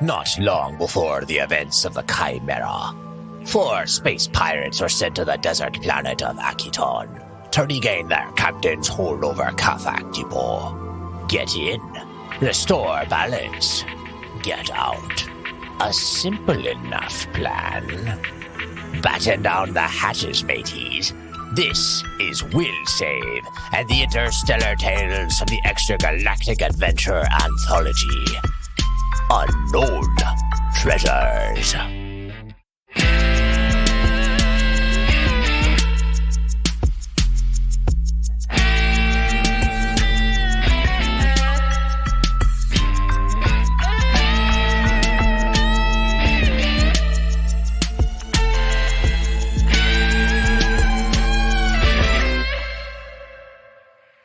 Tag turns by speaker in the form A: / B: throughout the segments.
A: Not long before the events of the Chimera, 4 space pirates were sent to the desert planet of Akiton to regain their captain's hold over Kafak-Dibor. Get in, restore balance, get out. A simple enough plan. Batten down the hatches, mateys. This is Will Save and the Interstellar Tales of the Extragalactic Adventure Anthology. Unknown Treasures.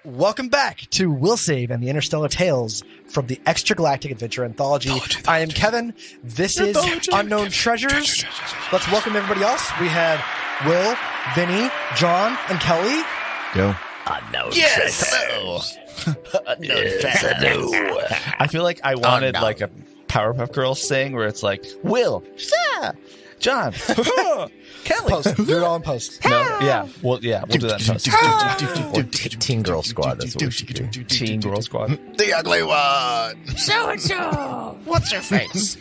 B: Welcome back to Will Save and the Interstellar Tales from the Extragalactic Adventure Anthology. I am Kevin. This is Unknown Treasures. Let's welcome everybody else. We had Will, Vinnie, Jon, and Kelly.
C: Go.
A: Unknown
D: Yes!
A: Treasures. Unknown Treasures.
D: I feel like I wanted like a Powerpuff Girls thing where it's like, Will, Jon, Kelly.
B: Post. Do it all in post.
D: No, yeah. Well, yeah, we'll do that in post.
A: Or Teen Girl Squad. That's what we should do.
D: Teen Girl Squad.
C: The ugly one.
A: So-and-so. What's her face?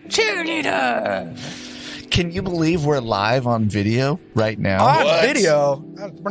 A: Cheerleader.
D: Can you believe we're live on video right now?
B: On video. We're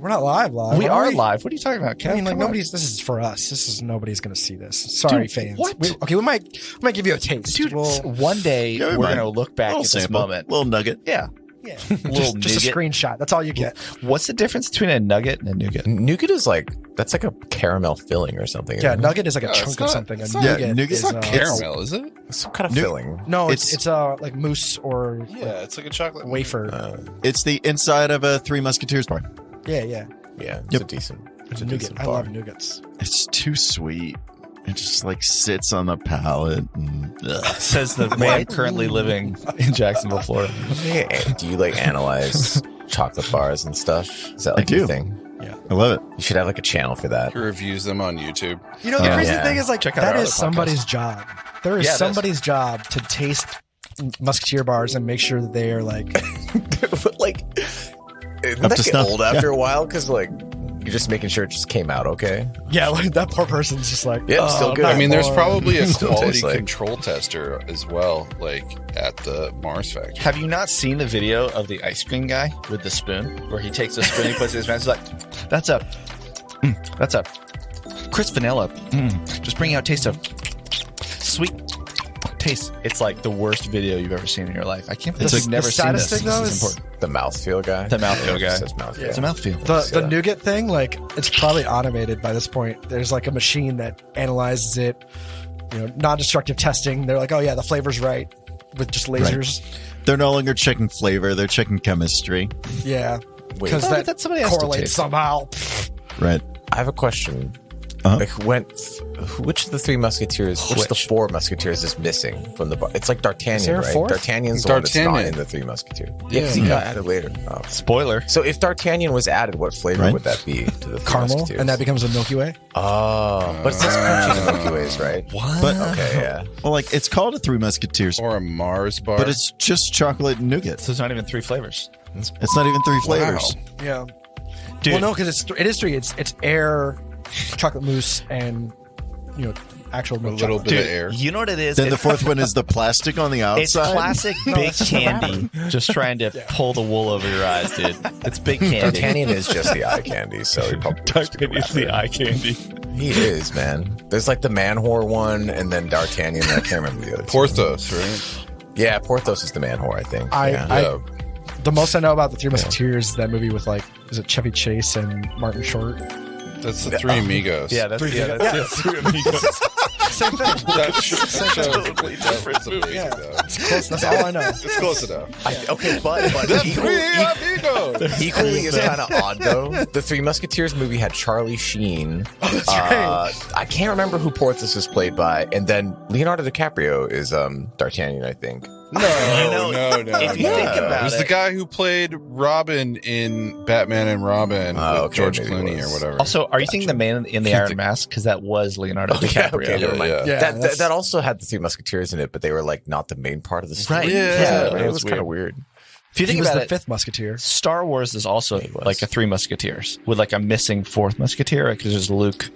B: not live.
D: We are live. What are you talking about,
B: I
D: Kevin?
B: mean, like
D: Come on.
B: nobody's. This is for us. Nobody's going to see this. Sorry,
D: Dude,
B: fans.
D: what?
B: We might give you a taste.
D: Dude,
B: We'll-
D: one day
C: Yeah, we
D: we're
C: might.
D: going to look back at this moment.
C: Little nugget.
D: Yeah.
B: yeah,
D: Little
B: just a
D: nougat.
B: screenshot. That's all you get.
D: What's the difference between a nugget and a nougat?
A: Nougat is that's like a caramel filling or something.
B: Yeah,
A: isn't it?
B: nugget is like a
E: it's
B: chunk
E: not-
B: of something.
E: it's
B: A
E: not-
B: nougat
C: nougat's
B: is
C: not
E: Caramel, is it?
A: Some kind of
C: Nou-
A: filling.
B: No,
C: It's-
B: it's like mousse or
E: Yeah, it's like a chocolate
B: wafer.
C: It's the inside of a Three Musketeers bar.
B: Yeah.
A: Yeah, it's
C: Yep.
A: a decent. It's a
B: Nougat.
A: decent
B: I
A: bar.
B: love nougats.
C: It's too sweet. It just like sits on the palate. And,
D: Says the man currently living in Jacksonville, Florida.
A: Yeah, do you analyze chocolate bars and stuff? Is that
C: I
A: your
C: do.
A: thing?
C: I love it.
A: You should have a channel for that.
E: He reviews them on YouTube.
B: You know, the crazy
A: Yeah.
B: thing is
D: Check out
B: that
D: our
B: is
D: other
B: somebody's job. There is
D: Yeah, it is.
B: somebody's job to taste Musketeer bars and make sure that they are like.
A: But isn't
C: Up
A: that
C: to
A: get
C: snuff.
A: old after a while? Because you're just making sure it just came out okay.
B: Yeah, like that poor person's just like.
A: Yep, still good.
B: not
E: I mean, there's
B: more.
E: probably a
A: Still
E: quality
A: tastes like-
E: control tester as well, at the Mars factory.
D: Have you not seen the video of the ice cream guy with the spoon, where he takes the spoon, he puts it in his mouth, he's like, that's a crisp vanilla. Just bringing out taste of sweet taste. It's like the worst video you've ever seen in your life. I can't believe
C: It's
D: you've
C: a-
D: never
B: the
D: seen this.
B: status thing, though,
D: This is
B: is-
D: important.
A: The mouthfeel guy.
D: The mouthfeel guy.
A: It says mouthfeel.
D: It's a mouthfeel.
B: The nougat thing, it's probably automated by this point. There's like a machine that analyzes it, non-destructive testing. They're like, oh yeah, the flavor's right with just lasers.
C: They're no longer checking flavor. They're checking chemistry.
B: Yeah,
A: Wait,
B: because
D: but that's somebody has to
B: correlates
D: taste it.
B: somehow.
C: Right.
A: I have a question.
C: Uh-huh.
A: Which of the Three Musketeers, which of the Four Musketeers is missing from the bar? It's like D'Artagnan,
B: Is there a
A: right?
B: fourth?
A: D'Artagnan's the one that's not
E: D'Artagnan.
A: in the Three Musketeers. Yeah, because he got added later. Oh.
D: Spoiler.
A: So if D'Artagnan was added, what flavor
C: Right.
A: would that be to the Three
B: Caramel,
A: Musketeers?
B: and that becomes a Milky Way.
A: Oh, but it says crunchy in the Milky Ways, right?
D: What?
C: But
A: Okay, yeah.
C: well, it's called a Three Musketeers,
E: Or a Mars bar.
C: but it's just chocolate and nougat.
D: So there's not even 3 flavors.
C: It's not even 3 flavors.
B: Yeah.
D: Dude.
B: Well, no, because it is three. It's air, chocolate mousse, and actual
E: a
B: milk
E: little
B: chocolate.
E: bit of
D: Dude,
E: air.
D: you know what it is?
C: Then the fourth one is the plastic on the
D: It's
C: outside.
D: classic
B: No,
D: big
B: that's just the
D: candy. Just trying to pull the wool over your eyes, dude. It's big candy.
A: D'Artagnan is just the eye candy, so he probably
D: It's the eye candy.
A: He is, man. There's like the man whore one, and then D'Artagnan. I can't remember the other two.
E: Porthos, right?
A: Yeah, Porthos is the man whore, I think. Yeah.
B: The most I know about the Three Musketeers is that movie with is it Chevy Chase and Martin Short?
E: That's the Three Amigos.
D: Yeah, that's Three Amigos.
B: Same thing.
E: That's totally
D: different movie.
B: Yeah, it's close. That's all I know.
E: It's close enough.
A: Okay, but equally is kind of odd, though. The Three Musketeers movie had Charlie Sheen. I can't remember who Porthos is played by, and then Leonardo DiCaprio is D'Artagnan, I think.
E: No.
D: If you think
E: It
D: about
E: was
D: it,
E: the guy who played Robin in Batman and Robin with George
A: maybe it
E: Clooney
A: was.
E: or whatever.
D: Also, are you thinking the man in the Iron Mask? Because that was Leonardo DiCaprio.
A: Okay, never mind.
E: Yeah.
A: That also had the Three Musketeers in it, but they were like not the main part of the story.
D: Right.
E: Yeah.
A: It was kind of weird.
D: If you
B: He
D: think
B: was
D: about
B: the
D: it,
B: fifth Musketeer.
D: Star Wars is also
A: He was.
D: like a Three Musketeers with like a missing fourth Musketeer because there's Luke,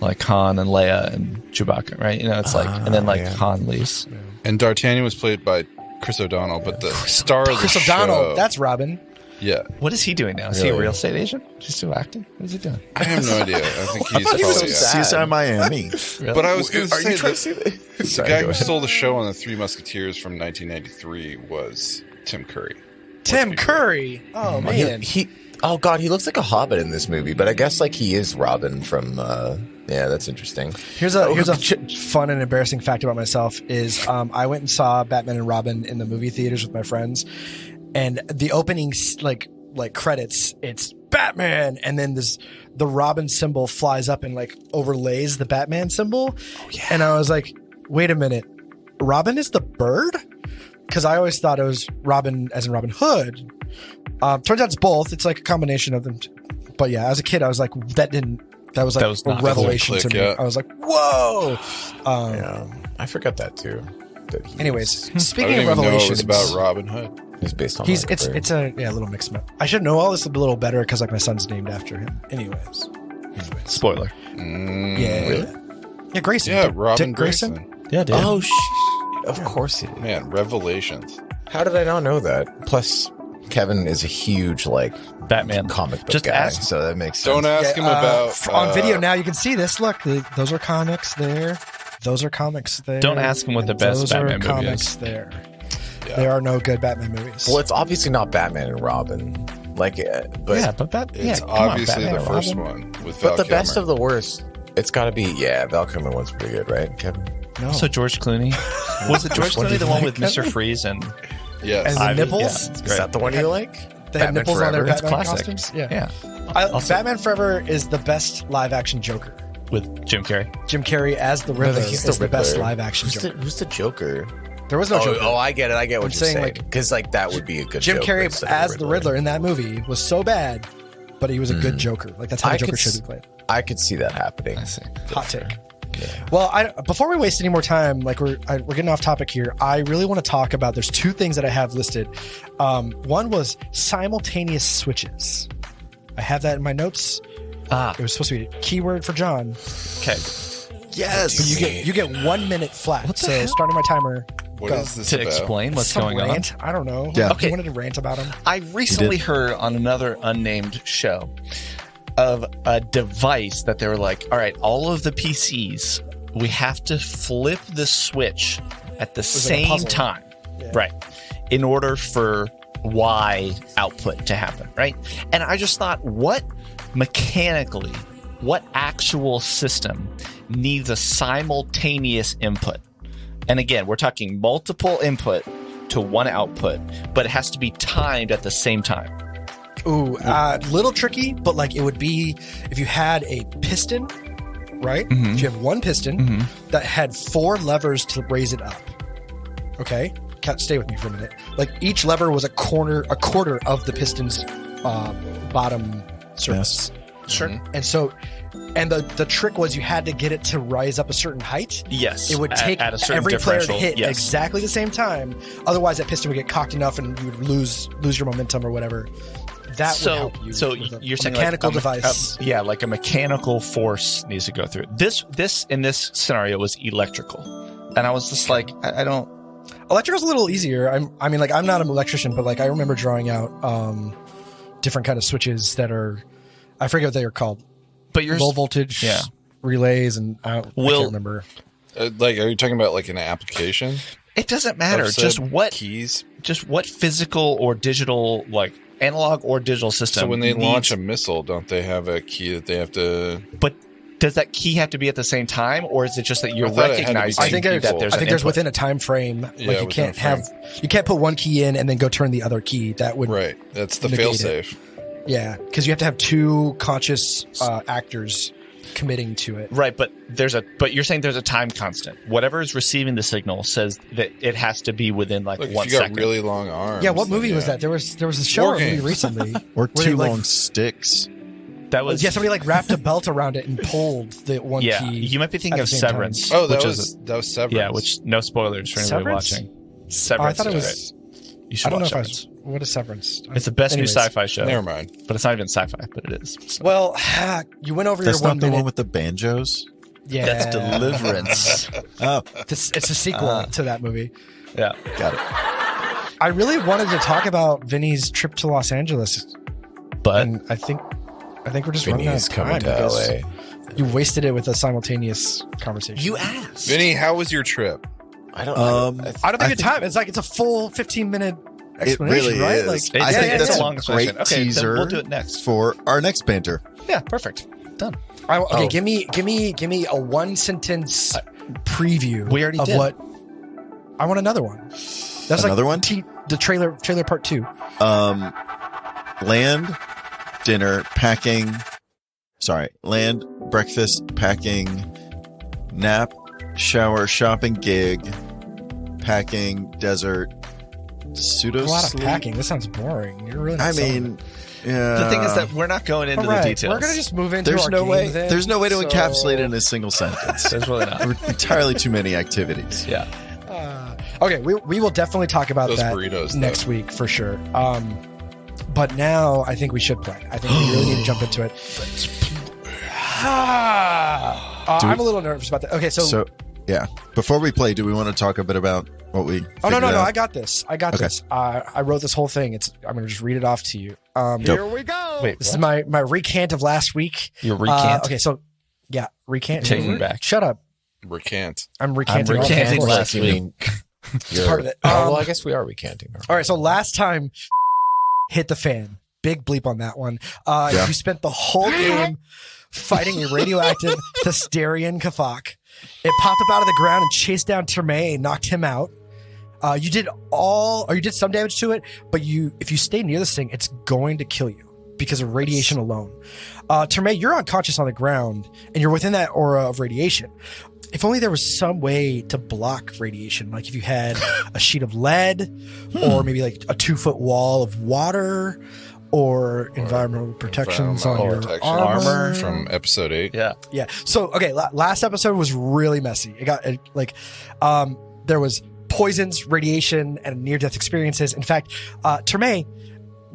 D: like Han and Leia and Chewbacca, right? You know, it's like, and then like
A: yeah.
D: Han leaves.
E: And D'Artagnan was played by Chris O'Donnell, but the star of the
B: Chris
E: show.
B: O'Donnell. That's Robin.
E: Yeah.
D: What is he doing now? Is he a
A: Really?
D: real estate agent? Is he still acting? What is he doing?
E: I have no idea. I think he's
A: thought he was
E: probably
A: sad.
C: CSI Miami.
D: Really?
E: But I was going to
A: Are
E: say
A: you trying
E: that
A: to see that?
E: the
A: Sorry,
E: guy
A: go
E: who
A: ahead.
E: stole the show on the Three Musketeers from 1993 was Tim Curry.
B: Tim Curry. Oh, man.
A: He oh god, he looks like a hobbit in this movie, but I guess like he is Robin from yeah, that's interesting.
B: Here's a fun and embarrassing fact about myself is I went and saw Batman and Robin in the movie theaters with my friends, and the opening like credits, it's Batman, and then the Robin symbol flies up and like overlays the Batman symbol. And I was like, wait a minute, Robin is the bird? Because I always thought it was Robin as in Robin Hood. Turns out it's both. It's like a combination of them. But yeah, as a kid, I was like, that was like
D: was
B: a
D: not-
B: revelation
E: click,
B: to me.
E: yeah.
B: I was like, whoa.
A: Yeah, I forgot that too. That he
B: Anyways,
A: was-
E: I
B: speaking
E: didn't
B: of
E: even know it
B: revelations,
E: was about Robin Hood.
A: he's based on.
B: he's
A: that, right?
B: it's a little mixed up. I should know all this a little better because like my son's named after him. Anyways,
D: Spoiler.
B: yeah,
A: really?
B: yeah, Grayson.
E: Yeah,
B: Dick
E: Robin
B: Grayson.
E: Grayson.
D: Yeah, dude.
A: Oh, of course he did.
E: Man, Revelations.
A: How did I not know that? Plus, Kevin is a huge like
D: Batman.
A: comic book
D: Just
A: guy,
D: ask-
A: so that makes sense.
E: Don't ask him about
B: on video now. You can see this. Look, those are comics there. Those are comics there.
D: Don't ask him what the best
B: those
D: Batman
B: are
D: movie
B: comics
D: is.
B: there.
E: Yeah.
B: There are no good Batman movies.
A: Well, it's obviously not Batman and Robin. Like, but
D: Yeah, but that
E: It's
D: come on,
E: obviously
D: Batman
E: the
D: and
E: first
D: Robin.
E: one with Val
A: but the best
E: Kilmer.
A: of the worst, it's got to be Val Kilmer one's pretty good, right, Kevin?
B: no.
D: Also, George Clooney. Was it George
B: Which one
D: Clooney
B: did
D: the
B: you
D: one
B: like,
D: with Mr.
B: Kevin?
D: Freeze and
E: Yes.
B: And the
D: Ivy?
B: nipples?
D: Yeah, it's
A: Is
D: great.
A: that the one you like?
B: They had
A: Batman
B: nipples on their
A: Forever?
D: It's
B: Batman
D: classic.
B: costumes. Yeah.
D: Yeah.
B: Batman Forever is the best live action Joker.
D: With Jim Carrey.
B: Jim Carrey as the Riddler
A: he's
B: is the best
A: Riddler.
B: live action Joker.
A: Who's the Joker?
B: There was no Joker.
A: Oh, I get it. I get what
B: I'm
A: you're
B: saying,
A: saying.
B: like,
A: Because like that would be a good
B: Jim
A: Joker
B: Carrey
A: instead of
B: as the Riddler in that movie was so bad, but he was a good Joker. Like that's how
A: I
B: the Joker
A: could
B: should
A: s-
B: be played.
A: I could see that happening.
D: I see.
B: Hot take. Well, before we waste any more time, like we're getting off topic here. I really want to talk about. There's two things that I have listed. One was simultaneous switches. I have that in my notes.
D: Ah,
B: It was supposed to be a keyword for John.
D: okay.
B: Yes, but you get 1 minute flat.
D: What the
B: So
D: hell?
B: starting my timer.
E: What
B: Go.
E: is this
D: To
E: about?
D: explain what's
B: Some
D: going on.
B: rant. I don't know.
C: Yeah.
B: Okay. You wanted to rant about him.
D: I recently heard on another unnamed show of a device that they were like, all right, all of the PCs, we have to flip the switch at the
B: like a
D: same
B: puzzle.
D: time.
B: Yeah.
D: Right. In order for Y output to happen. Right. And I just thought, what actual system needs a simultaneous input? And again, we're talking multiple input to one output, but it has to be timed at the same time.
B: Ooh, little tricky, but like it would be if you had a piston, right?
D: Mhm.
B: If you have one piston that had 4 levers to raise it up. Okay, stay with me for a minute. Like each lever was a quarter of the piston's bottom surface.
D: Sure.
B: And so, and the trick was you had to get it to rise up a certain height.
D: Yes.
B: It would take
D: at a certain
B: every player to
D: differential.
B: hit
D: Yes.
B: exactly the same time. Otherwise, that piston would get cocked enough, and you would lose your momentum or whatever. That would help you.
D: So
B: with
D: you're
B: a
D: saying
B: mechanical
D: like
B: device.
D: yeah, like a mechanical force needs to go through it. This in this scenario was electrical, and I was just like, I don't.
B: Electrical's a little easier. I mean, like I'm not an electrician, but like I remember drawing out different kind of switches that are, I forget what they are called,
D: But you're
B: low voltage
D: yeah.
B: relays, and I can't remember.
E: Like, are you talking about like an application?
D: It doesn't matter.
E: Of said
D: Just what
E: keys?
D: Just what physical or digital, like analog or digital system.
E: So when they
D: needs-
E: launch a missile, don't they have a key that they have to?
D: but does that key have to be at the same time, or is it just that you're
E: I thought it had to be
D: recognizing
B: I think there's,
D: that there's
B: I think
D: an
B: there's
D: input?
B: within a time frame.
E: Yeah,
B: Like you
E: within
B: can't
E: a
B: you can't put one key in and then go turn the other key. That would
E: Right. That's the
B: Negate
E: failsafe.
B: yeah, because you have to have 2 conscious actors committing to it.
D: Right, but you're saying there's a time constant. Whatever is receiving the signal says that it has to be within like
E: Look,
D: 1
E: if you
D: second.
E: got really long arms.
B: Yeah, what movie was that? There was a show
E: War
B: or a movie
E: Games.
B: recently.
C: Or
B: where they,
C: two
B: like-
C: long sticks.
D: That was
B: Yeah, somebody like wrapped a belt around it and pulled the one
D: yeah.
B: key.
D: You might be
B: at
D: thinking
B: the
D: of
B: same time.
D: Severance.
E: Oh, that
D: which
E: was Severance.
D: yeah. Which no spoilers for anybody
B: Severance?
D: watching.
B: Oh,
D: Severance.
B: I thought it
D: is
B: was.
D: great. You should
B: I don't know
D: watch
B: if I
D: Severance.
B: was. What is Severance?
D: It's the best
B: Anyways.
D: new sci-fi show.
E: Never mind.
D: But it's not even sci-fi, but it is. So.
B: Well, you went over
C: That's
B: your 1
C: not the
B: minute.
C: one with the banjos.
B: Yeah,
D: That's Deliverance.
C: Oh,
B: It's a sequel to that movie.
D: Yeah.
C: got it.
B: I really wanted to talk about Vinny's trip to Los Angeles,
D: But
B: and I think we're just running out
F: Vinny's
B: of time.
F: coming to
B: because
F: LA.
B: You wasted it with a simultaneous conversation.
D: asked.
E: Vinny, how was your trip?
F: I don't.
B: I don't think it's time. It's like it's a full 15-minute
C: It
B: explanation,
C: really
B: right?
C: is.
B: Like,
C: I
D: Yeah,
C: think
D: yeah,
C: that's
D: it's a
C: a
D: long
C: great
D: explanation. Okay, then
C: teaser
D: we'll do it next.
C: for our next banter.
D: Yeah, perfect. Done.
B: okay,
F: Oh.
B: give me a 1-sentence preview.
D: We already
B: of
D: did.
B: what. I want another one. That's
C: Another
B: like
C: one?
B: the trailer part 2.
C: Land, dinner, packing. Sorry, land, breakfast, packing, nap, shower, shopping, gig, packing, desert, pseudo
B: A lot of
C: sleep.
B: packing. This sounds boring. You're really. Not
C: I
B: selling
C: mean,
B: it.
C: yeah.
D: The thing is that we're not going into
B: All right,
D: the details.
B: we're gonna just move into
C: there's
B: our
C: no
B: game
C: way.
B: then.
C: There's no way to
B: So-
C: encapsulate it in a single sentence.
D: There's really not.
C: Entirely too many activities.
D: Yeah.
B: Okay, we will definitely talk about
E: Those
B: that
E: burritos,
B: next week for sure. But now I think we should play. I think we really need to jump into it. I'm a little nervous about that. Okay, so
C: yeah. Before we play, do we want to talk a bit about what we?
B: oh no,
C: figured out?
B: I got this. Okay. This. I wrote this whole thing. I'm going to just read it off to you.
C: Here
B: we go.
D: Wait,
B: This is my recant of last week.
D: Your recant?
B: Okay, so yeah, recant.
D: Taking back.
B: Shut up.
E: Recant.
B: I'm recanting. all
D: recanting
B: the
D: last
F: You
D: week.
F: mean
B: It's part of it.
F: well, I guess we are recanting.
B: All right, so last time hit the fan. Big bleep on that one. You spent the whole game fighting a radioactive Thesterian Kafak. It popped up out of the ground and chased down Terme, knocked him out. You did some damage to it, but if you stay near this thing, it's going to kill you because of radiation alone. Terme, you're unconscious on the ground and you're within that aura of radiation. If only there was some way to block radiation, like if you had a sheet of lead or maybe like a 2-foot wall of water or environmental protections on your
E: Protection
B: armor.
E: from episode 8.
D: Yeah.
B: Yeah. So, okay, last episode was really messy. It got there was poisons, radiation, and near-death experiences. In fact, Terme,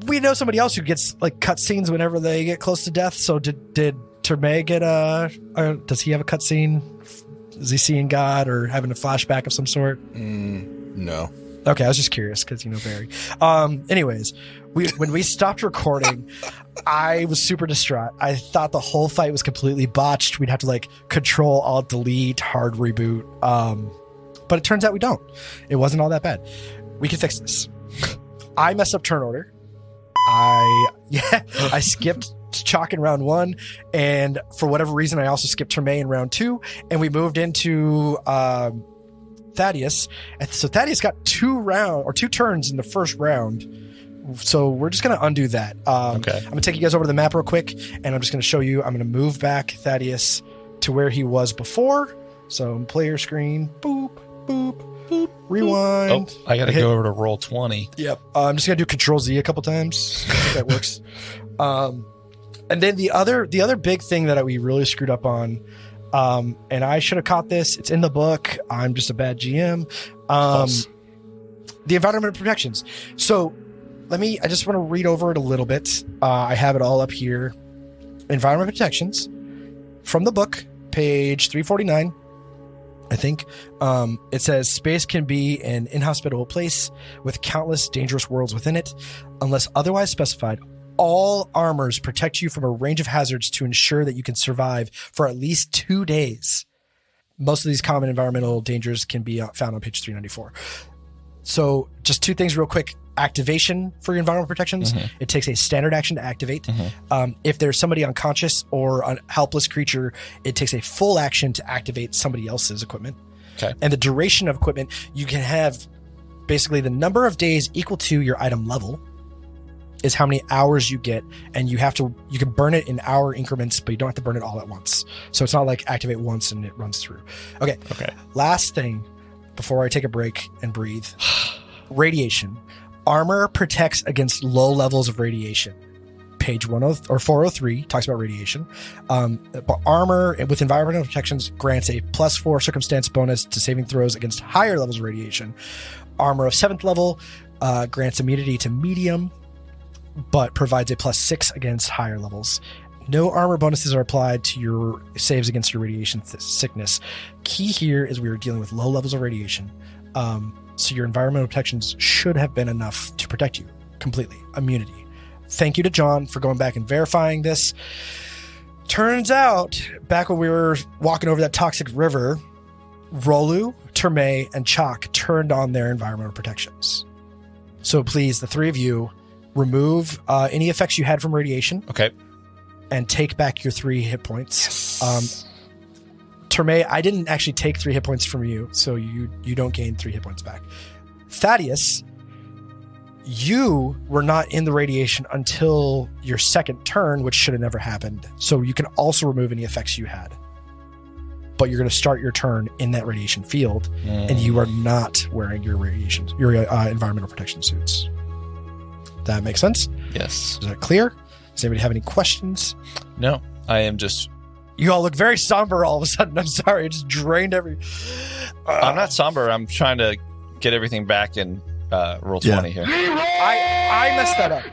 B: we know somebody else who gets like cutscenes whenever they get close to death. So did Terme get does he have a cutscene? Is he seeing God or having a flashback of some sort?
E: No.
B: Okay, I was just curious because Barry. Anyways, when we stopped recording, I was super distraught. I thought the whole fight was completely botched. We'd have to like Control Alt Delete, hard reboot. But it turns out we don't. It wasn't all that bad. We can fix this. I messed up turn order. I skipped Chalk in round 1, and for whatever reason, I also skipped Terme in round 2, and we moved into Thaddeus. And so Thaddeus got 2 turns in the first round. So we're just going to undo that.
D: Okay.
B: I'm going to take you guys over the map real quick, and I'm just going to show you. I'm going to move back Thaddeus to where he was before. So player screen, boop, boop, boop, rewind.
D: Oh, I got to go over to roll 20.
B: Yep. I'm just going to do Control Z a couple times. I think that works. And then the other big thing that we really screwed up on, and I should have caught this. It's in the book. I'm just a bad GM. The environmental protections. So I just want to read over it a little bit. I have it all up here. Environmental protections from the book, page 349. I think it says space can be an inhospitable place with countless dangerous worlds within it, unless otherwise specified. All armors protect you from a range of hazards to ensure that you can survive for at least 2 days. Most of these common environmental dangers can be found on page 394. So just 2 things real quick. Activation for your environmental protections. Mm-hmm. It takes a standard action to activate. Mm-hmm. If there's somebody unconscious or a helpless creature, it takes a full action to activate somebody else's equipment.
D: Okay.
B: And the duration of equipment, you can have basically the number of days equal to your item level. is how many hours you get, and you can burn it in hour increments, but you don't have to burn it all at once. So it's not like activate once and it runs through. Okay. Last thing before I take a break and breathe. Radiation. Armor protects against low levels of radiation. Page 403 talks about radiation. But armor with environmental protections grants a +4 circumstance bonus to saving throws against higher levels of radiation. Armor of 7th level grants immunity to medium, but provides a +6 against higher levels. No armor bonuses are applied to your saves against your radiation sickness. Key here is we are dealing with low levels of radiation. So your environmental protections should have been enough to protect you completely. Immunity. Thank you to Jon for going back and verifying this. Turns out, back when we were walking over that toxic river, Rolu, Terme, and Chalk turned on their environmental protections. So please, the three of you, remove any effects you had from radiation.
D: Okay.
B: And take back your 3 hit points. Terme, I didn't actually take 3 hit points from you, so you don't gain 3 hit points back. Thaddeus, you were not in the radiation until your second turn, which should have never happened. So you can also remove any effects you had. But you're going to start your turn in that radiation field, and you are not wearing your environmental protection suits. That makes sense?
D: Yes.
B: Is that clear? Does anybody have any questions?
D: No, I am just...
B: You all look very somber all of a sudden. I'm sorry. I just drained every...
D: I'm not somber. I'm trying to get everything back in roll 20 here.
B: I messed that up.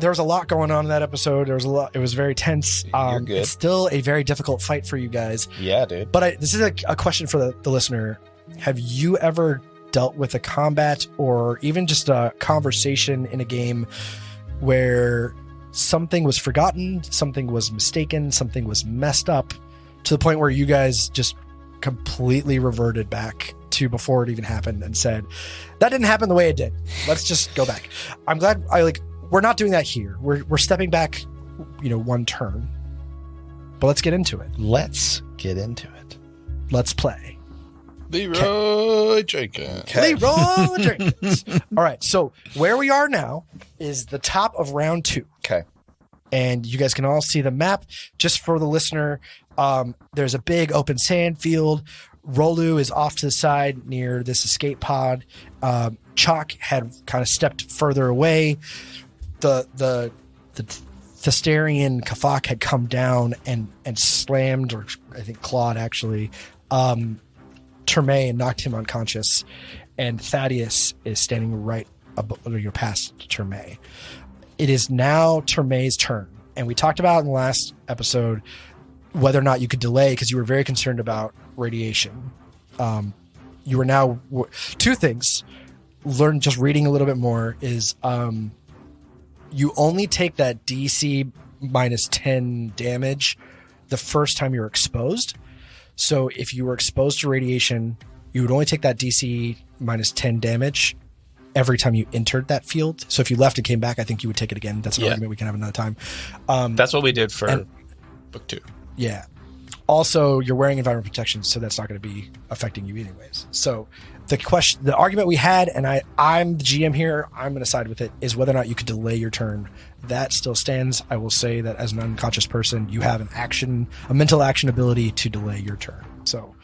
B: There was a lot going on in that episode. There was a lot. It was very tense.
D: You're good.
B: It's still a very difficult fight for you guys.
D: Yeah, dude.
B: But this is a question for the listener. Have you ever dealt with a combat or even just a conversation in a game where something was forgotten, something was mistaken, something was messed up to the point where you guys just completely reverted back to before it even happened and said, that didn't happen the way it did. Let's just go back. I'm glad we're not doing that here. We're stepping back, 1 turn. But let's get into it.
D: Let's get into it.
B: Let's play.
E: Leroy Jenkins.
B: Leroy Jenkins. All right. So where we are now is the top of round 2.
D: Okay.
B: And you guys can all see the map. Just for the listener, there's a big open sand field. Rolu is off to the side near this escape pod. Chalk had kind of stepped further away. The Thesterian Kafak had come down and slammed, or I think clawed actually, Terme and knocked him unconscious. And Thaddeus is standing right past Terme. It is now Terme's turn. And we talked about in the last episode whether or not you could delay because you were very concerned about radiation. You are now... 2 things. Learn just reading a little bit more is you only take that DC -10 damage the first time you're exposed. So if you were exposed to radiation, you would only take that DC -10 damage every time you entered that field. So if you left and came back, I think you would take it again. That's an argument we can have another time.
D: That's what we did for book 2.
B: Yeah. Also, you're wearing environmental protection, so that's not going to be affecting you anyways. So the argument we had, and I'm the GM here, I'm going to side with it, is whether or not you could delay your turn. That still stands. I will say that as an unconscious person, you have a mental action ability to delay your turn. So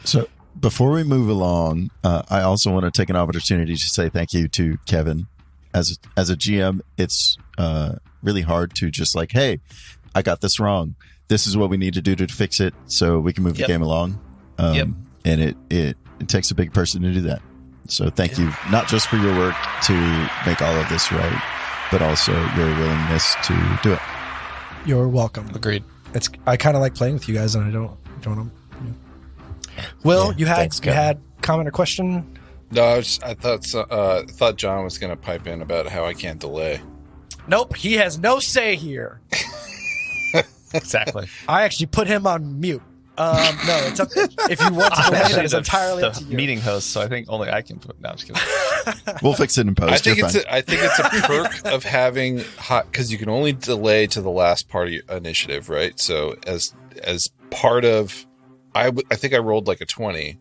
C: before we move along, I also want to take an opportunity to say thank you to Kevin. As a GM, it's really hard to just hey, I got this wrong. This is what we need to do to fix it so we can move the game along. And it takes a big person to do that. So thank you, not just for your work to make all of this right, but also your willingness to do it.
B: You're welcome.
D: Agreed.
B: I kind of like playing with you guys, and I don't know. Will, you had comment or question?
E: No, I thought Jon was going to pipe in about how I can't delay.
B: Nope, he has no say here.
D: Exactly.
B: I actually put him on mute. No, it's up. If you want to delay, that is entirely up to you.
D: Meeting host, so I think only I can put. No, I'm just kidding.
C: We'll fix it in post.
E: I think it's a perk of having hot because you can only delay to the last part of your initiative, right? So as part of, I think I rolled a 20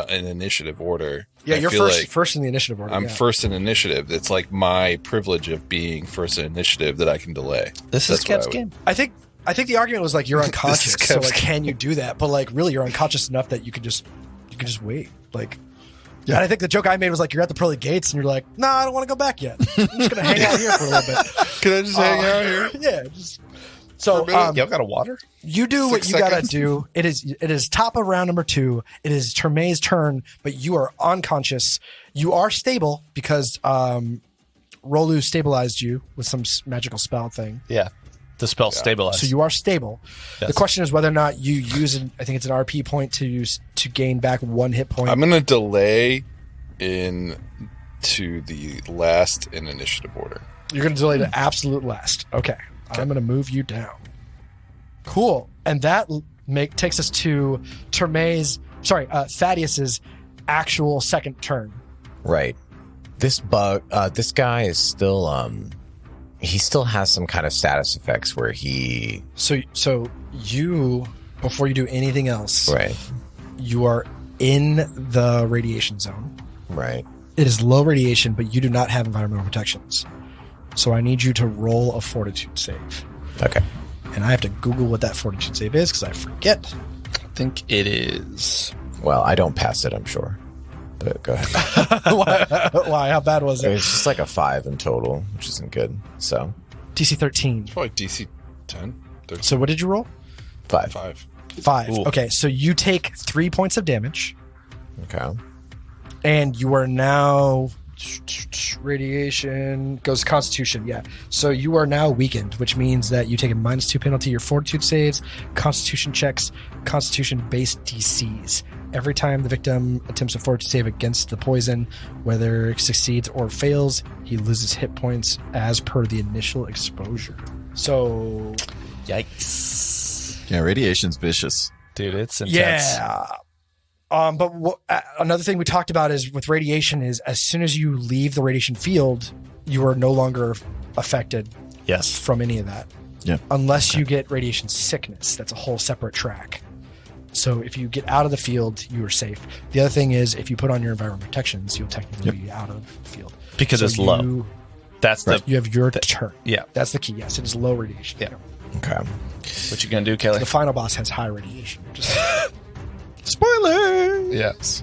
E: in initiative order.
B: Yeah,
E: I
B: you're
E: feel
B: first in the initiative order.
E: I'm first in initiative. It's like my privilege of being first in initiative that I can delay.
D: This is Kev's game.
B: I think the argument was like you're unconscious,
E: This is
B: so
E: Kev's
B: like can you do that? But like really, you're unconscious enough that you could just wait. Like,
C: Yeah.
B: and I think the joke I made was like you're at the pearly gates and you're like, no, I don't want to go back yet. I'm just gonna hang out here for a little bit.
E: Can I just hang out here?
B: Yeah, just so
D: Y'all got a water?
B: you do what
E: 6
B: you gotta
E: seconds.
B: do. It is top of round number 2. It is Termay's turn, but you are unconscious. You are stable because Rolu stabilized you with some magical spell thing.
D: Yeah. The spell stabilized.
B: So you are stable.
D: Yes.
B: The question is whether or not you use I think it's an RP point to gain back 1 hit point.
E: I'm going to delay to the last in initiative order.
B: You're going to delay the absolute last. Okay. I'm going to move you down. Cool. And that takes us to Thaddeus's actual second turn.
F: Right. This guy is still, he still has some kind of status effects where he...
B: So you, before you do anything else,
F: Right.
B: you are in the radiation zone.
F: Right.
B: It is low radiation, but you do not have environmental protections. So I need you to roll a fortitude save.
F: Okay.
B: And I have to Google what that fortitude save is because I forget.
D: I think it is.
F: Well, I don't pass it, I'm sure. But go ahead.
B: Why? How bad was it?
F: It's just like a 5 in total, which isn't good. So,
B: DC 13.
E: Probably DC 10, 13,
B: So what did you roll?
F: 5.
E: 5.
B: 5.
D: Ooh.
B: Okay, so you take 3 points of damage,
F: Okay.
B: and you are now radiation goes Constitution. Yeah, so you are now weakened, which means that you take a -2 penalty to your fortitude saves, Constitution checks, Constitution-based DCs. Every time the victim attempts a fortitude save against the poison, whether it succeeds or fails, he loses hit points as per the initial exposure. So
D: Yikes.
C: Yeah, radiation's vicious.
D: Dude, it's intense.
B: yeah. But another thing we talked about is with radiation is as soon as you leave the radiation field, you are no longer affected
D: Yes.
B: from any of that.
C: Yeah.
B: Unless you get radiation sickness. That's a whole separate track. So if you get out of the field, you are safe. The other thing is if you put on your environmental protections, you'll technically be out of the field.
D: Because
B: So
D: it's low. That's the...
B: You have your turn.
D: Yeah.
B: That's the key. Yes, it is low radiation.
D: Yeah.
F: Okay.
D: What you gonna do, Kelly?
B: The final boss has high radiation. Just
C: Spoiler!
D: Yes.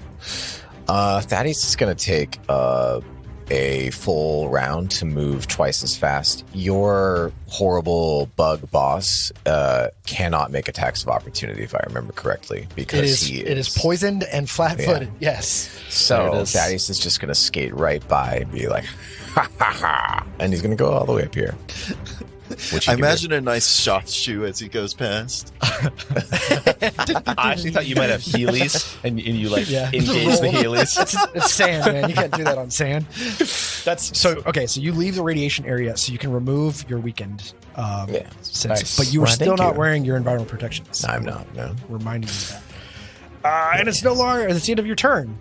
F: Thaddeus is going to take a full round to move twice as fast. Your horrible bug boss cannot make attacks of opportunity, if I remember correctly, because
B: it is poisoned and flat-footed. Yes.
D: There
F: So
D: it is.
F: Thaddeus is just going to skate right by and be like, ha ha ha, and he's going to go all the way up here. Which he
C: I
F: can
C: imagine a nice soft shoe as he goes past.
D: I actually thought you might have Heelys, and you like
B: Yeah.
D: engage the Heelys.
B: It's sand, man. You can't do that on sand. That's so okay. So you leave the radiation area, so you can remove your weakened senses,
D: Nice.
B: but you are
F: Well,
B: still
F: thank
B: not
F: you.
B: wearing your environmental protections.
F: do. I'm not, no.
B: Reminding you of that. And it's no longer. It's the end of your turn.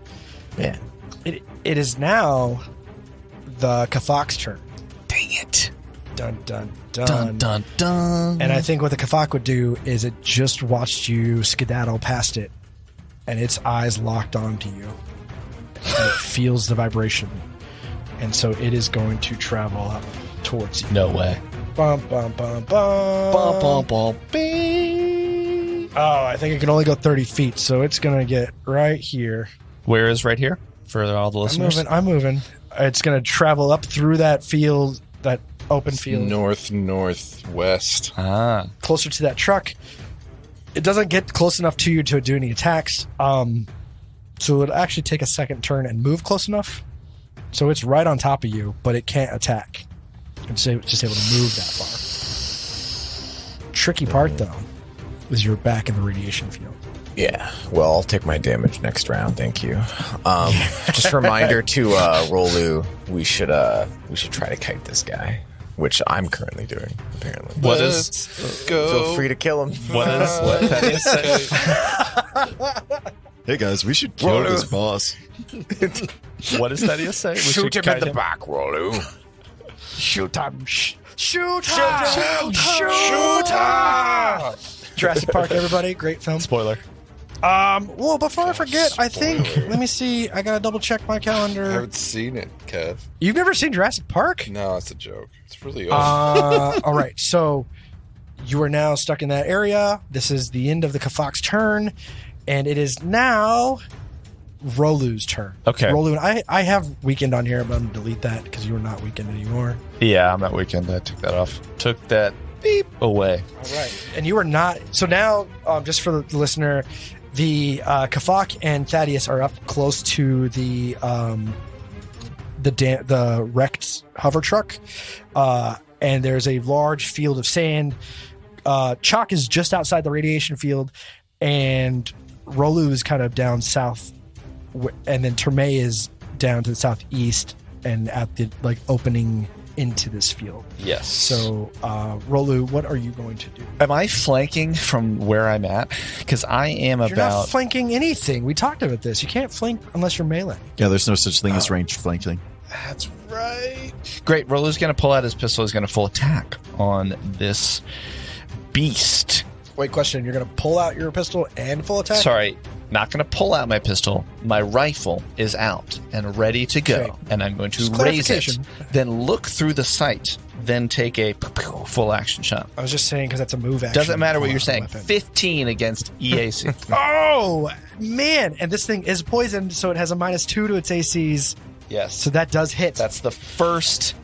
F: Yeah.
B: It is now the Kathak's turn.
F: Dang it.
B: Dun dun dun.
D: Dun dun dun.
B: And I think what the Kathak would do is it just watched you skedaddle past it, and its eyes locked onto you. And it feels the vibration, and so it is going to travel up towards you.
D: No way.
B: Bum, bum, bum, bum.
D: Bum, bum, bum, bing.
B: Oh, I think it can only go 30 feet, so it's going to get right here.
D: Where is right here for all the listeners?
B: I'm moving. It's going to travel up through that field, that open field,
E: Northwest.
D: Ah.
B: closer to that truck. It doesn't get close enough to you to do any attacks. So it actually take a second turn and move close enough. So it's right on top of you, but it can't attack. It's just able to move that far. Tricky part, though, is you're back in the radiation field.
F: Yeah, well, I'll take my damage next round. Thank you. Just a reminder to Rolu, we should try to kite this guy, which I'm currently doing. Apparently,
D: What
E: Let's
D: is
E: go.
F: feel free to kill him.
D: what Thaddeus said?
C: Hey guys, we should kill this boss.
D: What does Thaddeus say? We should kite him?
F: back, Rolu.
B: Shoot him! Shoot him! Shoot him! Jurassic Park, everybody. Great film.
D: Spoiler.
B: Well, before I forget, I think, let me see. I gotta double check my
E: I
B: calendar.
E: haven't seen it, Kev.
B: You've never seen Jurassic Park?
E: No, it's a joke. It's really old.
B: All right. So you are now stuck in that area. This is the end of the Kafak's turn, and it is now Rolu's turn.
D: Okay.
B: Rolu, and I have weekend on here, but I'm going to delete that because you are not weekend anymore.
D: Yeah, I'm not weekend. I took that off. Took that beep away.
B: All right. And you are not. So now, just for the listener, the Kafak and Thaddeus are up close to the wrecked hover truck, and there's a large field of sand. Chalk is just outside the radiation field, and Rolu is kind of down south, and then Terme is down to the southeast and at the opening into this field.
D: Yes.
B: So, Rolu, what are you going to do?
D: Am I flanking from where I'm at? Because I am
B: You're not flanking anything. We talked about this. You can't flank unless you're melee.
C: Yeah, there's no such thing as ranged flanking.
D: That's right. Great. Rolu's going to pull out his pistol. He's going to full attack on this beast.
B: Wait, question. You're going to pull out your pistol and full attack?
D: Sorry, not going to pull out my pistol. My rifle is out and ready to go.
B: Okay.
D: And I'm going to
B: Just
D: raise it,
B: clarification.
D: then look through the sight, then take a full action shot.
B: I was just saying because that's a move action.
D: Doesn't matter what
B: Pull
D: you're
B: out
D: saying.
B: the weapon.
D: 15 against EAC.
B: Oh, man. And this thing is poisoned, so it has a -2 to its ACs.
D: Yes.
B: So that does hit.
D: That's the first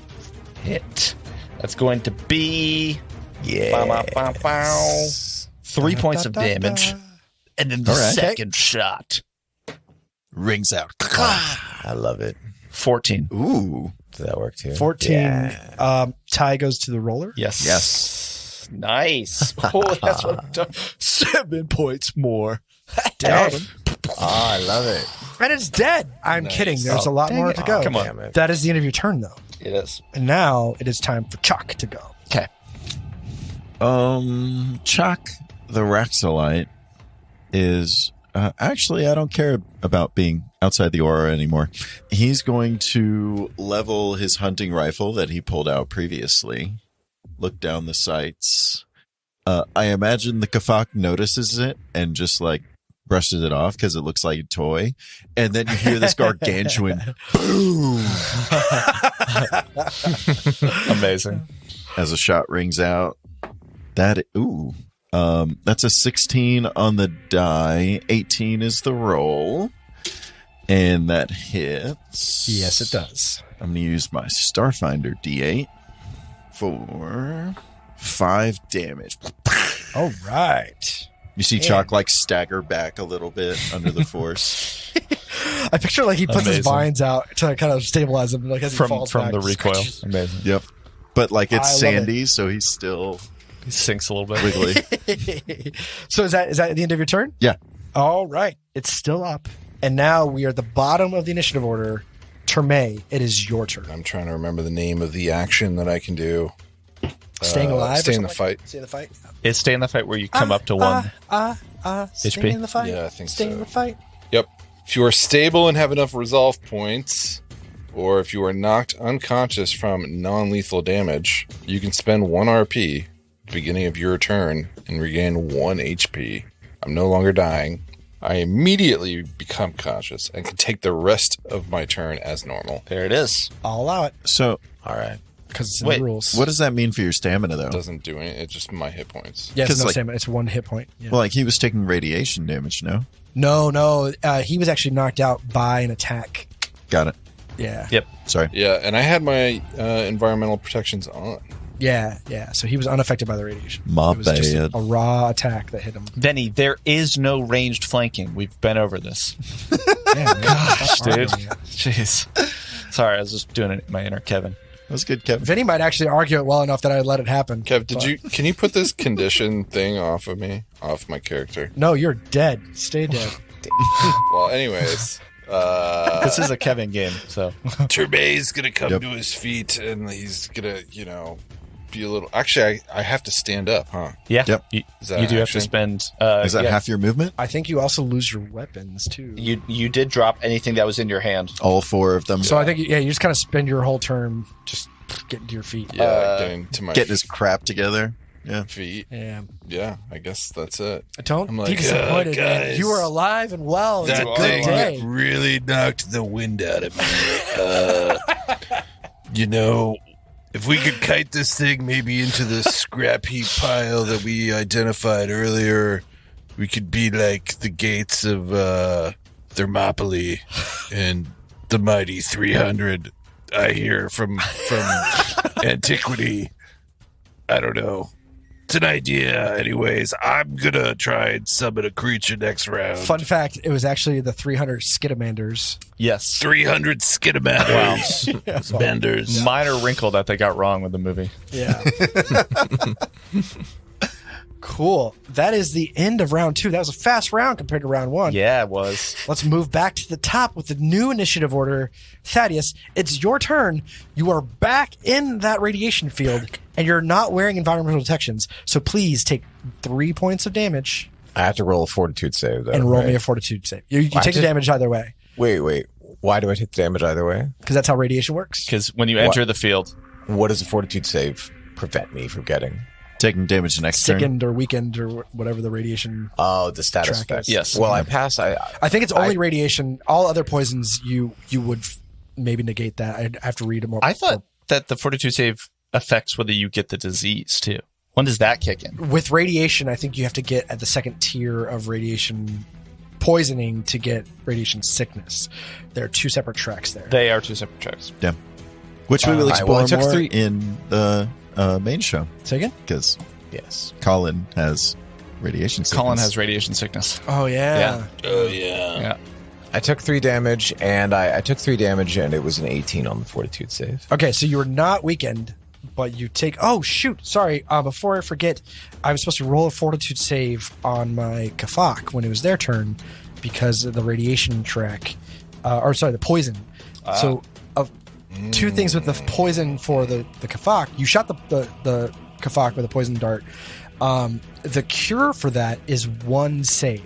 D: hit. That's going to be...
F: Yeah.
D: 3 points of damage. And then the
C: All right.
D: second shot.
C: Rings out.
F: I love it.
D: 14.
C: Ooh.
F: Does that work too?
B: 14.
F: Yeah.
B: Tie goes to the roller.
D: Yes.
C: Yes.
D: Nice. Oh, that's what I'm done. 7 points more.
B: Dang.
F: Oh, I love it.
B: And it's dead. I'm
E: Nice.
B: kidding. There's a lot
D: dang
B: more
D: it.
B: to go.
D: Come on.
F: Damn it.
B: That is the end of your turn, though.
D: It is.
B: And now it is time for Chalk to go.
D: Okay.
C: Chuck the Raxolite is actually, I don't care about being outside the aura anymore. He's going to level his hunting rifle that he pulled out previously, look down the sights. I imagine the Kafak notices it and just brushes it off because it looks like a toy. And then you hear this gargantuan boom
D: Amazing.
C: as a shot rings out. That's a 16 on the die. 18 is the roll. And that hits.
B: Yes, it does.
C: I'm going to use my Starfinder D8 for 5 damage.
B: All right.
C: You see Chalk stagger back a little bit under the force.
B: I picture he puts his
D: Amazing.
B: vines out to kind of stabilize him, as he
D: From
B: falls
D: from
B: back.
D: the recoil. Amazing.
C: Yep. But
B: I
C: it's
B: love
C: sandy, so he's still
D: He sinks a little bit.
C: wiggly.
B: So is that the end of your turn?
C: Yeah.
B: All right. It's still up. And now we are at the bottom of the initiative order. Terme, it is your turn.
E: I'm trying to remember the name of the action that I can do.
B: Staying alive? or
E: Stay in the
B: something?
E: fight.
B: Stay in the fight?
D: It's stay in the fight where you come up to one.
B: Stay
D: HP?
B: in the fight?
E: Yeah, I think
B: Stay
E: so.
B: in the fight?
E: Yep. If you are stable and have enough resolve points, or if you are knocked unconscious from non-lethal damage, you can spend 1 RP at the beginning of your turn and regain 1 HP. I'm no longer dying. I immediately become conscious and can take the rest of my turn as normal.
D: There it is.
B: I'll allow it
C: So,
F: All right.
B: because it's in
D: Wait,
B: the rules.
C: what does that mean for your stamina, though?
E: It doesn't do anything. It's just my hit points.
B: Yeah, it's
C: 'Cause,
B: no stamina. It's 1 hit point. Yeah.
C: Well, he was taking radiation damage, no?
B: No. He was actually knocked out by an attack.
C: Got it.
B: Yeah.
D: Yep.
C: Sorry.
E: Yeah, and I had my environmental protections on.
B: Yeah. So he was unaffected by the radiation.
C: My
B: It was just
C: bad.
B: a raw attack that hit him.
D: Vinny, there is no ranged flanking. We've been over this.
B: Yeah,
D: Gosh, dude. Jeez. Sorry, I was just doing it my inner Kevin.
C: That was good, Kevin.
B: Vinny might actually argue it well enough that I let it happen.
E: Kev,
B: But-
E: can you put this condition thing off of me? Off my character?
B: No, you're dead. Stay dead.
E: Well, anyways,
D: This is a Kevin game, so.
E: Turbay's gonna come
C: Yep.
E: to his feet and he's gonna, be a little. Actually, I have to stand up, huh?
D: Yeah.
C: Yep.
D: You,
E: Is that
D: you do have
E: action?
D: to spend.
C: Is that
D: yeah.
C: half your movement?
B: I think you also lose your weapons too.
D: You did drop anything that was in your hand.
C: All 4 of them.
B: So I think you just kind of spend your whole turn just getting to your feet.
E: Yeah, getting to my.
C: Getting his crap together.
E: feet.
B: Yeah.
E: I guess that's it.
B: Don't
E: I'm
B: be
E: like,
B: disappointed, man.
E: guys,
B: You are alive and well. It's a good
E: thing
B: day.
E: really knocked the wind out of me. If we could kite this thing maybe into the scrap heap pile that we identified earlier, we could be like the gates of Thermopylae and the mighty 300. I hear from antiquity. I don't know. It's an idea. Anyways, I'm going to try and summon a creature next round.
B: Fun fact, it was actually the 300 Skidamanders.
D: Yes.
E: 300 Skidamanders. Benders.
D: Minor wrinkle that they got wrong with the movie.
B: Yeah. Cool. That is the end of round 2. That was a fast round compared to round 1.
D: Yeah, it was.
B: Let's move back to the top with the new initiative order. Thaddeus, it's your turn. You are back in that radiation field, and you're not wearing environmental detections. So please take 3 points of damage
F: I have to roll a fortitude save, though.
B: and roll
F: right?
B: me a fortitude save. You take the damage either way,
F: Wait. Why do I take the damage either way?
B: because that's how radiation works.
D: Because when you enter the field,
F: What does a fortitude save prevent me from getting?
C: Taking damage next turn.
B: Sickened or weakened or whatever the radiation.
F: Oh, the status
B: Track
F: effect.
B: is-
D: Yes.
F: Well, I pass.
B: I think it's only radiation. All other poisons, you would maybe negate that. I'd have to read it more.
D: I thought that the fortitude save affects whether you get the disease, too. When does that kick in?
B: With radiation, I think you have to get at the second tier of radiation poisoning to get radiation sickness. There are 2 separate tracks there.
D: They are 2 separate tracks.
C: Yeah. Which we will
F: I
C: explore
F: took
C: more
F: 3
C: in the main show.
B: Say again?
C: Because
F: Yes.
C: Colin has radiation sickness.
D: Colin has radiation sickness.
B: Oh, yeah.
E: Oh, yeah.
D: Yeah.
F: I took 3 damage, and I took 3 damage, and it was an 18 on the fortitude save.
B: Okay, so you were not weakened, but you take... Oh, shoot. Sorry. Before I forget, I was supposed to roll a fortitude save on my Kafak when it was their turn because of the radiation track. The poison. So, 2 things with the poison for the Kafak. You shot the Kafak with a poison dart. The cure for that is 1 save.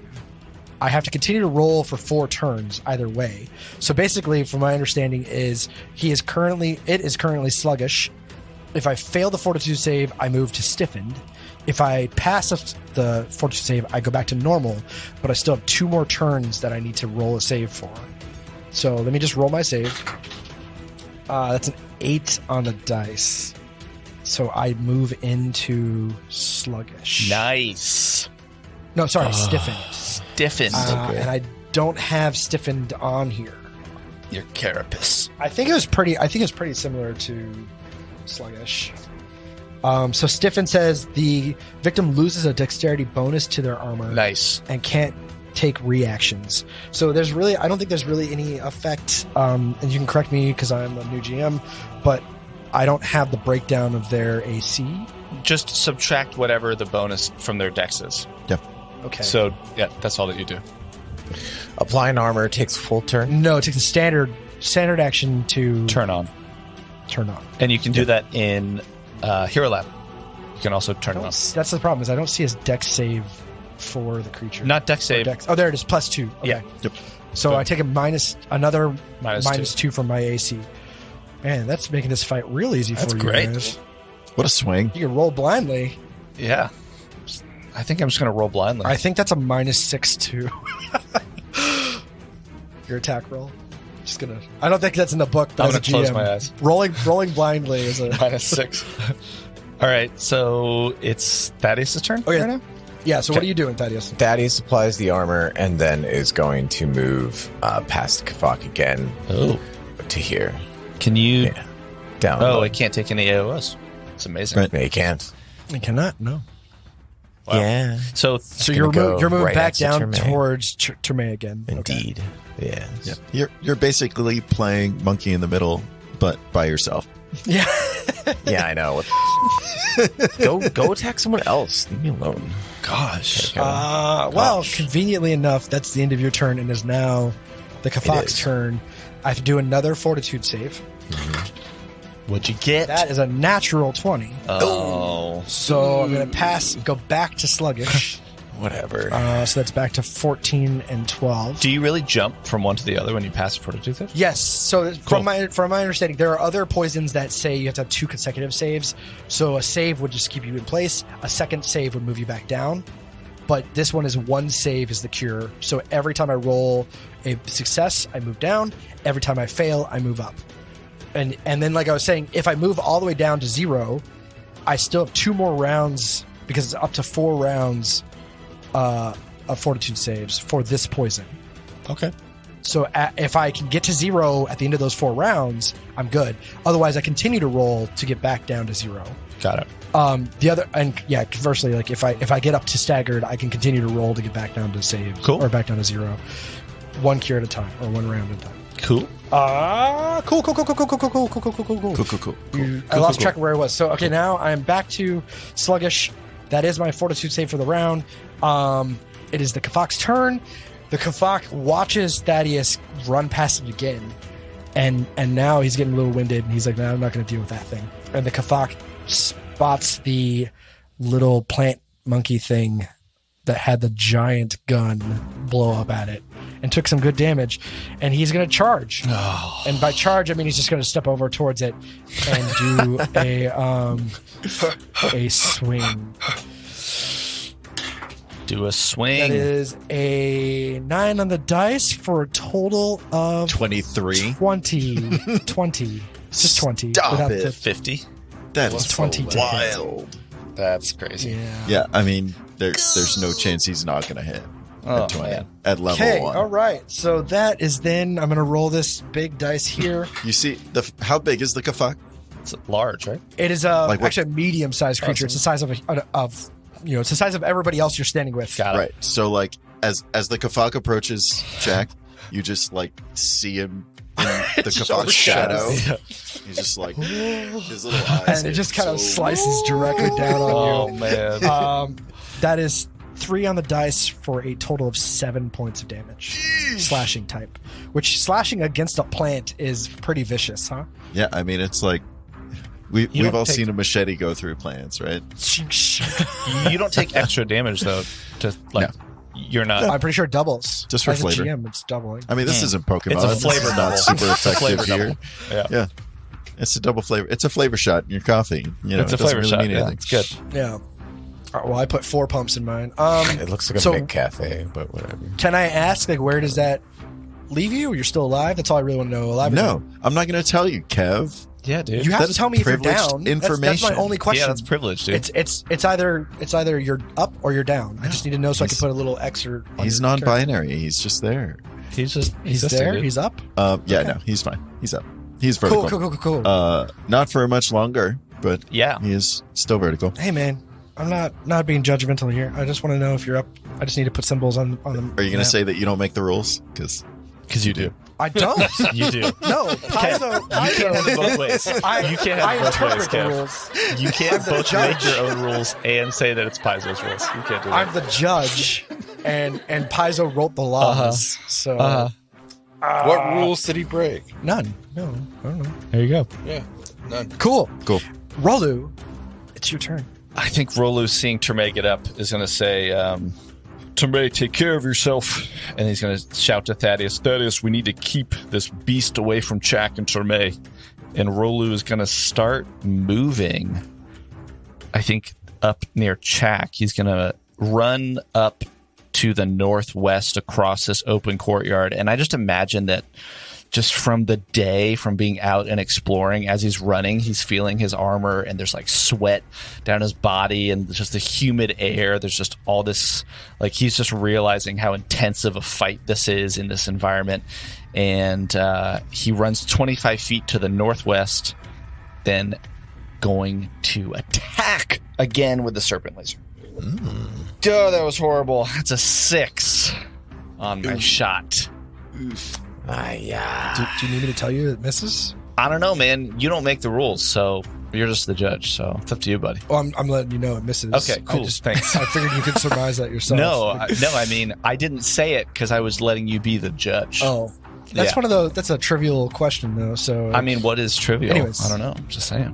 B: I have to continue to roll for 4 turns either way. So basically, from my understanding, it is currently sluggish. If I fail the fortitude save, I move to stiffened. If I pass the fortitude save, I go back to normal, but I still have 2 more turns that I need to roll a save for. So let me just roll my save. That's an 8 on the dice. So I move into sluggish.
D: Nice.
B: No, sorry, stiffened.
D: Stiffened.
B: And I don't have stiffened on here.
D: Your carapace.
B: I think it was pretty similar to sluggish. So stiffened says the victim loses a dexterity bonus to their armor.
D: Nice.
B: And can't take reactions. So I don't think there's really any effect. And you can correct me because I'm a new GM, but I don't have the breakdown of their AC.
D: Just subtract whatever the bonus from their dex is.
C: Yep.
B: Okay.
D: So, yeah, that's all that you do.
F: Applying armor takes a full turn.
B: No, it takes a standard action to
D: Turn on.
B: turn on.
D: And you can do that in Hero Lab. You can also turn it on.
B: That's the problem, is I don't see his dex save for the creature.
D: Not dex save.
B: Dex. Oh, there it is, +2. Okay.
D: Yeah.
C: Yep.
B: So I take another
D: Minus
B: 2 from my AC. Man, that's making this fight real easy
D: That's
B: for
D: great.
B: you guys.
C: What a swing.
B: You can roll blindly.
D: Yeah. I think I'm just going to roll blindly.
B: I think that's a -6 too. Your attack roll. Just gonna. I don't think that's in the book. But
D: I'm
B: as a
D: gonna close
B: GM,
D: my eyes.
B: Rolling blindly is a
D: -6. All right, so it's Thaddeus' turn
B: Okay.
D: right now?
B: Yeah. So what are you doing, Thaddeus?
F: Thaddeus applies the armor and then is going to move past Kafak again
D: Oh.
F: to here.
D: Can you...
F: Yeah. Down.
D: Oh, it can't take any AOS. It's amazing.
C: Right.
F: No, you can't.
B: I cannot. No.
D: Wow.
F: Yeah.
D: So
B: So
F: gonna go
B: you're moving
F: right
B: back
F: next to
B: down
F: Terme.
B: towards Terme again. Okay.
F: Indeed. Yes.
C: Yeah. You're basically playing monkey in the middle, but by yourself.
B: Yeah.
F: Yeah, I know. Go attack someone else. Leave me alone.
D: gosh.
B: Well, conveniently enough, that's the end of your turn, and is now the
F: It
B: Kafak's
F: is.
B: turn. I have to do another fortitude save.
D: What'd you get?
B: That is a natural 20.
D: Oh.
B: So I'm going to go back to sluggish.
D: Whatever.
B: So that's back to 14 and 12.
D: Do you really jump from one to the other when you pass a fortitude save?
B: Yes. So from my understanding, there are other poisons that say you have to have 2 consecutive saves. So a save would just keep you in place. A second save would move you back down. But this one is 1 save is the cure. So every time I roll a success, I move down. Every time I fail, I move up. And then, like I was saying, if I move all the way down to 0, I still have 2 more rounds because it's up to 4 rounds of fortitude saves for this poison.
D: Okay.
B: So if I can get to 0 at the end of those 4 rounds, I'm good. Otherwise, I continue to roll to get back down to 0.
D: Got it.
B: The other, and yeah, conversely, like if I get up to staggered, I can continue to roll to get back down to save.
D: Cool.
B: Or back down to 0. 1 cure at a time, or 1 round at a time.
D: Cool.
B: Cool. I lost track of where I was. So okay, now I'm back to sluggish. That is my fortitude save for the round. It is the Kafak's turn. The Kafak watches Thaddeus run past him again, and now he's getting a little winded. And he's like, "No, I'm not going to deal with that thing." And the Kafak spots the little plant monkey thing that had the giant gun blow up at it, and took some good damage. And he's going to charge.
D: Oh.
B: And by charge, I mean he's just going to step over towards it and do a swing.
D: Do a swing.
B: That is a 9 on the dice for a total of
C: 23.
B: 20. 20. Just 20.
C: Stop
B: without
C: it.
B: the-
D: 50.
C: That is
B: 20 to hit.
C: wild.
D: That's crazy.
B: Yeah.
C: Yeah, I mean, there's no chance he's not going to hit
D: Oh,
C: at 20
D: man.
C: at level
B: Okay,
C: 1.
B: all right. So that is then, I'm going to roll this big dice here.
C: You see, how big is the Kafak?
D: It's large, right?
B: It is
C: Like what-
B: actually a medium-sized creature. It's the size of it's the size of everybody else you're standing with.
D: Got it.
C: Right. So, like, as the Kafak approaches Jack, you just, like, see him in the Kafak's shadow.
D: Yeah.
C: He's just like, his little eyes.
B: And it just
C: get
B: kind of
C: so-
B: slices directly down on you.
D: Oh, man.
B: That is 3 on the dice for a total of 7 points of damage. Slashing type. Which slashing against a plant is pretty vicious, huh?
C: Yeah, I mean, it's like, we've all seen a machete go through plants, right?
D: You don't take extra damage, though. You're not.
B: I'm pretty sure it doubles.
C: Just for
B: As
C: flavor.
B: a GM, it's doubling.
C: I mean, this isn't Pokemon.
D: It's a
C: This
D: flavor
C: is not
D: double.
C: super effective
D: Flavor
C: here.
D: double.
C: Yeah. It's a double flavor. It's a flavor shot in your coffee. You know,
D: It's a
C: it doesn't
D: flavor
C: really
D: shot.
C: mean
D: Yeah,
C: anything.
D: it's good.
B: Yeah. All right, well, I put 4 pumps in mine.
F: It looks like a
B: So-
F: big cafe, but whatever.
B: Can I ask, like, where does that leave you? You're still alive? That's all I really want to know. Alive or
C: No,
B: dead?
C: I'm not going to tell you, Kev.
D: Yeah, dude.
B: You have
C: That
B: to
C: is
B: tell me if you're
C: privileged
B: down.
C: information.
B: That's my only question.
D: Yeah, that's privilege, dude.
B: It's either you're up or you're down. I just need to know so I can put a little X or. on
C: He's
B: your character.
C: non-binary. He's just there.
D: He's just
B: He's
D: existing,
B: there.
D: dude.
B: He's up.
C: Yeah,
B: Okay.
C: no, he's fine. He's up. He's vertical.
B: Cool.
C: Not for much longer, but
D: Yeah.
C: he is still vertical.
B: Hey man, I'm not being judgmental here. I just want to know if you're up. I just need to put symbols on them.
C: Are you going to say that you don't make the rules? Because
D: Because you do.
B: I don't?
D: You do.
B: No, Paizo.
D: You can't have it both ways.
B: I
D: You can't have it both ways,
B: interpret the
D: Kev.
B: rules.
D: You can't
B: the
D: both
B: judge.
D: make your own rules and say that it's Paizo's rules. You can't do that.
B: I'm the judge, and Paizo wrote the laws. So
E: What rules did he break?
B: none. No, I don't know.
D: There you go.
E: Yeah, none.
B: Cool.
C: cool.
B: Rolu, it's your turn.
D: I think Rolu, seeing Terme get up, is going to say, Terme, take care of yourself. And he's going to shout to Thaddeus, Thaddeus, we need to keep this beast away from Chak and Terme. And Rolu is going to start moving, I think, up near Chak. He's going to run up to the northwest across this open courtyard. And I just imagine that just from the day, from being out and exploring, as he's running, he's feeling his armor and there's like sweat down his body and just the humid air. There's just all this, like he's just realizing how intensive a fight this is in this environment. And he runs 25 feet to the northwest, then going to attack again with the serpent laser. Oh, that was horrible. That's a 6 on my shot.
F: Yeah.
B: Do you need me to tell you it misses?
D: I don't know, man. You don't make the rules, so you're just the judge. So it's up to you, buddy.
B: Oh, I'm letting you know it misses.
D: Okay, cool. Thanks.
B: I figured you could surmise that yourself.
D: I mean, I didn't say it because I was letting you be the judge.
B: Oh, that's
D: Yeah.
B: one of those. That's a trivial question, though. So
D: I mean, what is trivial?
B: Anyways.
D: I don't know. I'm just saying.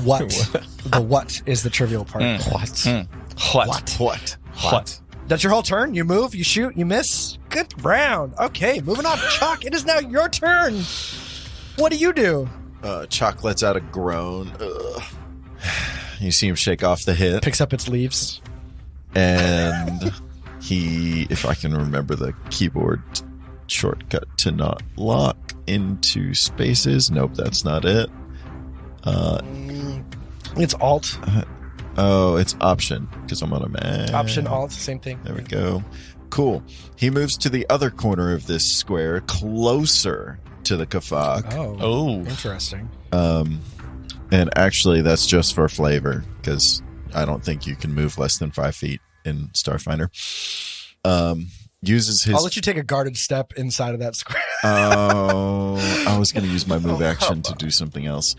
B: what? The what is the trivial part?
D: What? What?
B: That's your whole turn? You move, you shoot, you miss? Good round. Okay, moving on. Chalk, it is now your turn. What do you do?
C: Chalk lets out a groan. Ugh. You see him shake off the hit.
B: Picks up its leaves.
C: And he, if I can remember the keyboard shortcut to not lock into spaces. Nope, that's not it.
B: It's Alt.
C: It's Option, because I'm on a Mac.
B: Option, Alt, same thing.
C: There we go. Cool. He moves to the other corner of this square, closer to the Kafak.
B: Oh, interesting.
C: And actually, that's just for flavor, because I don't think you can move less than 5 feet in Starfinder. Uses his...
B: I'll let you take a guarded step inside of that square.
C: I was going to use my move action to do something else.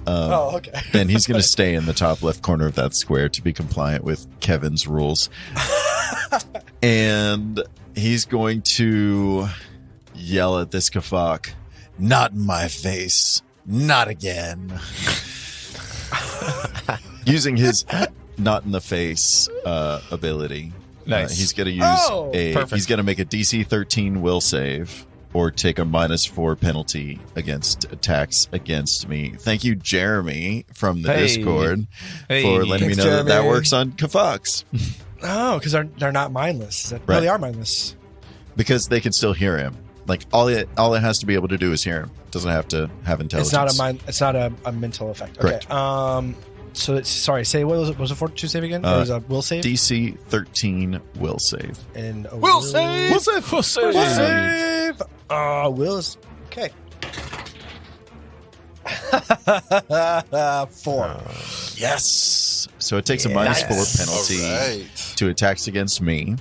B: Okay.
C: And he's going to stay in the top left corner of that square to be compliant with Kevin's rules. And he's going to yell at this Kafak, "Not in my face. Not again." Using his not in the face ability.
D: Nice.
C: He's going to use
D: perfect.
C: he's going to make a DC 13 will save or take a -4 penalty against attacks against me. Thank you, Jeremy, from the Discord for letting me
B: Thanks,
C: know that
B: Jeremy.
C: works on Kafaks.
B: Oh, because they're not mindless. No,
C: Right.
B: they are mindless.
C: Because they can still hear him. Like all it has to be able to do is hear him. Doesn't have to have intelligence.
B: It's not a mental effect. Okay.
C: Correct.
B: So it's, sorry. Say what was it? Was it fortitude save again? It was a will save.
C: DC 13 will save.
B: And a
D: Will save.
C: Will save.
B: Will save. Will is okay. 4.
C: Yes. So it takes a -4 penalty
E: All right.
C: to attacks against me.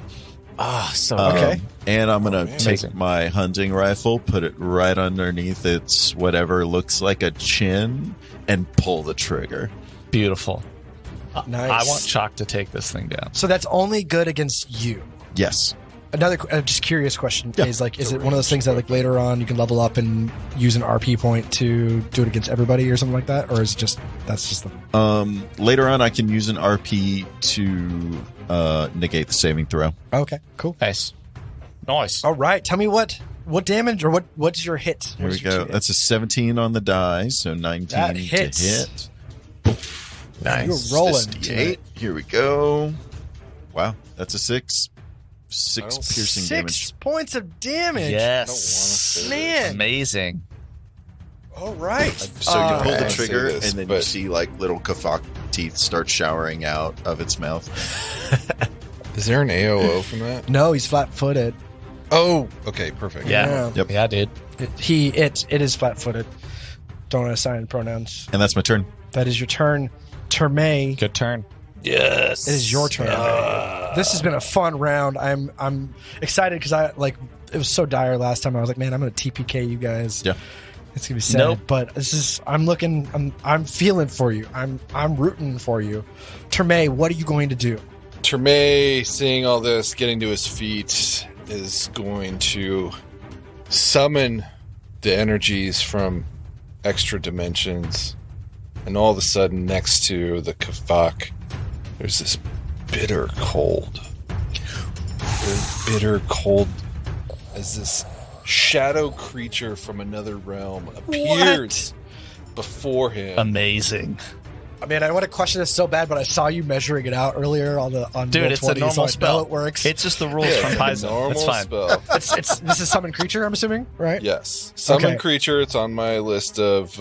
B: Okay.
C: And I'm going to
D: Amazing.
C: take my hunting rifle, put it right underneath its whatever looks like a chin, and pull the trigger.
D: Beautiful.
B: Nice.
D: I want Chalk to take this thing down.
B: So that's only good against you.
C: Yes.
B: Another just curious question
C: Yeah.
B: is is it one of those things that later on you can level up and use an RP point to do it against everybody or something like that, or is it just the
C: Later on, I can use an RP to negate the saving throw.
B: okay, cool.
D: Nice. Nice.
B: All right, tell me what damage or what's your hit?
C: Here
B: What
C: we
B: is your
C: go.
B: hit?
C: That's a 17 on the die, so 19
B: That
C: to
B: hits.
C: hit.
B: You're rolling.
C: 8. Here we go. Wow, that's a 6. 6
E: I don't-
C: piercing
B: 6
C: damage.
B: points of damage.
D: Yes.
B: Man.
D: Amazing.
B: All right.
C: So you pull the
E: I
C: trigger,
E: say this,
C: and then you
E: but-
C: see little Kafak teeth start showering out of its mouth.
E: Is there an AOO from that?
B: No, he's flat-footed.
E: Oh, okay, perfect.
D: Yeah.
C: Yep.
D: Yeah, dude.
B: It is flat-footed. Don't assign pronouns.
C: And that's my turn.
B: That is your turn. Terme,
D: Good turn. Yes.
B: it is your turn. This has been a fun round. I'm excited because it was so dire last time. I was like, man, I'm gonna TPK you guys.
C: Yeah.
B: It's gonna be sad.
D: Nope.
B: But I'm feeling for you. I'm rooting for you. Terme, what are you going to do?
E: Terme, seeing all this, getting to his feet, is going to summon the energies from extra dimensions. And all of a sudden, next to the Kafak, there's this bitter cold. Bitter cold as this shadow creature from another realm appears before him.
D: Amazing.
B: I mean, I want to question this so bad, but I saw you measuring it out earlier on
D: Dude,
B: roll
D: it's a
B: 20,
D: normal
B: so I
D: spell.
B: know it works.
D: It's just the rules
E: Yeah,
D: from Paizo.
E: normal
D: It's fine.
E: spell.
B: This is summon creature, I'm assuming, right?
E: Yes. Summon
B: Okay.
E: creature. It's on my list of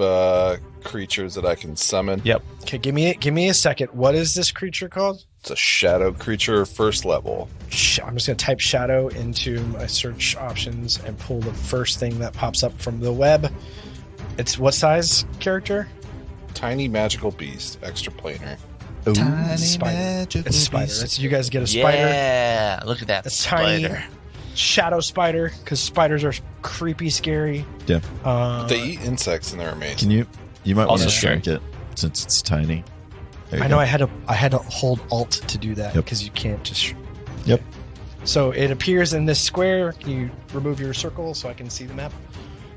E: creatures that I can summon.
D: Yep.
B: Okay, give me a second. What is this creature called?
E: It's a shadow creature, first level.
B: I'm just going to type shadow into my search options and pull the first thing that pops up from the web. It's what size character?
E: Tiny magical beast, extra planar.
B: Spider. It's a spider. It's, you guys get a spider.
D: Yeah. Look at that
B: It's tiny.
D: spider.
B: Shadow spider, because spiders are creepy, scary.
C: Yeah.
E: They eat insects and they're amazing.
C: Can you might want
D: Also
C: to
D: scary.
C: shrink it since it's tiny. There you
B: I know
C: go.
B: I had to hold Alt to do that
C: Yep.
B: because you can't just.
C: Yep.
B: So it appears in this square. Can you remove your circle so I can see the map?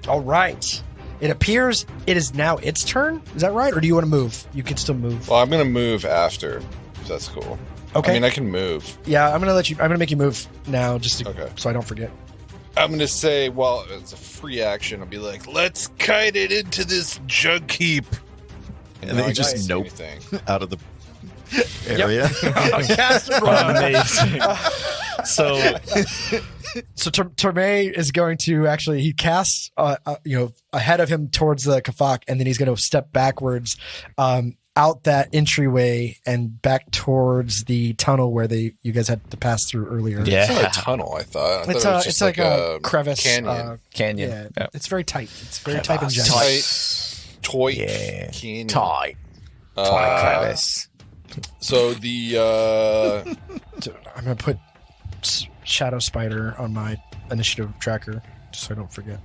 B: All right. It appears it is now its turn. Is that right? Or do you want to move? You can still move.
E: Well, I'm going to move after, if that's cool.
B: Okay.
E: I mean, I can move.
B: Yeah, I'm gonna make you move now,
E: Okay.
B: so I don't forget.
E: I'm gonna say, well, it's a free action. I'll be like, let's kite it into this junk heap,
C: And then you just nope out of the area.
B: Cast and run.
D: Amazing.
B: So Terme is going to actually he casts ahead of him towards the Kafak, and then he's going to step backwards out that entryway and back towards the tunnel where you guys had to pass through earlier.
E: It's not a tunnel. I thought
B: It's
E: it was just
B: like a crevice
D: canyon.
B: Yeah,
D: Yep.
B: it's very tight. It's very tight and giant.
E: Toy canyon.
F: Tight crevice.
E: So the
B: I'm going to put Shadow Spider on my initiative tracker just so I don't forget.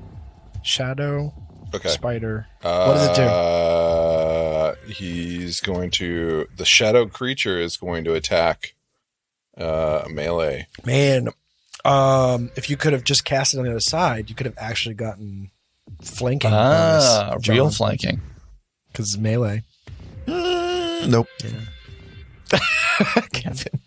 B: Shadow Spider. What does it do?
E: He's going to. The shadow creature is going to attack melee.
B: Man, if you could have just cast it on the other side, you could have actually gotten flanking.
D: Real flanking.
B: Because it's melee.
C: Nope.
F: Kevin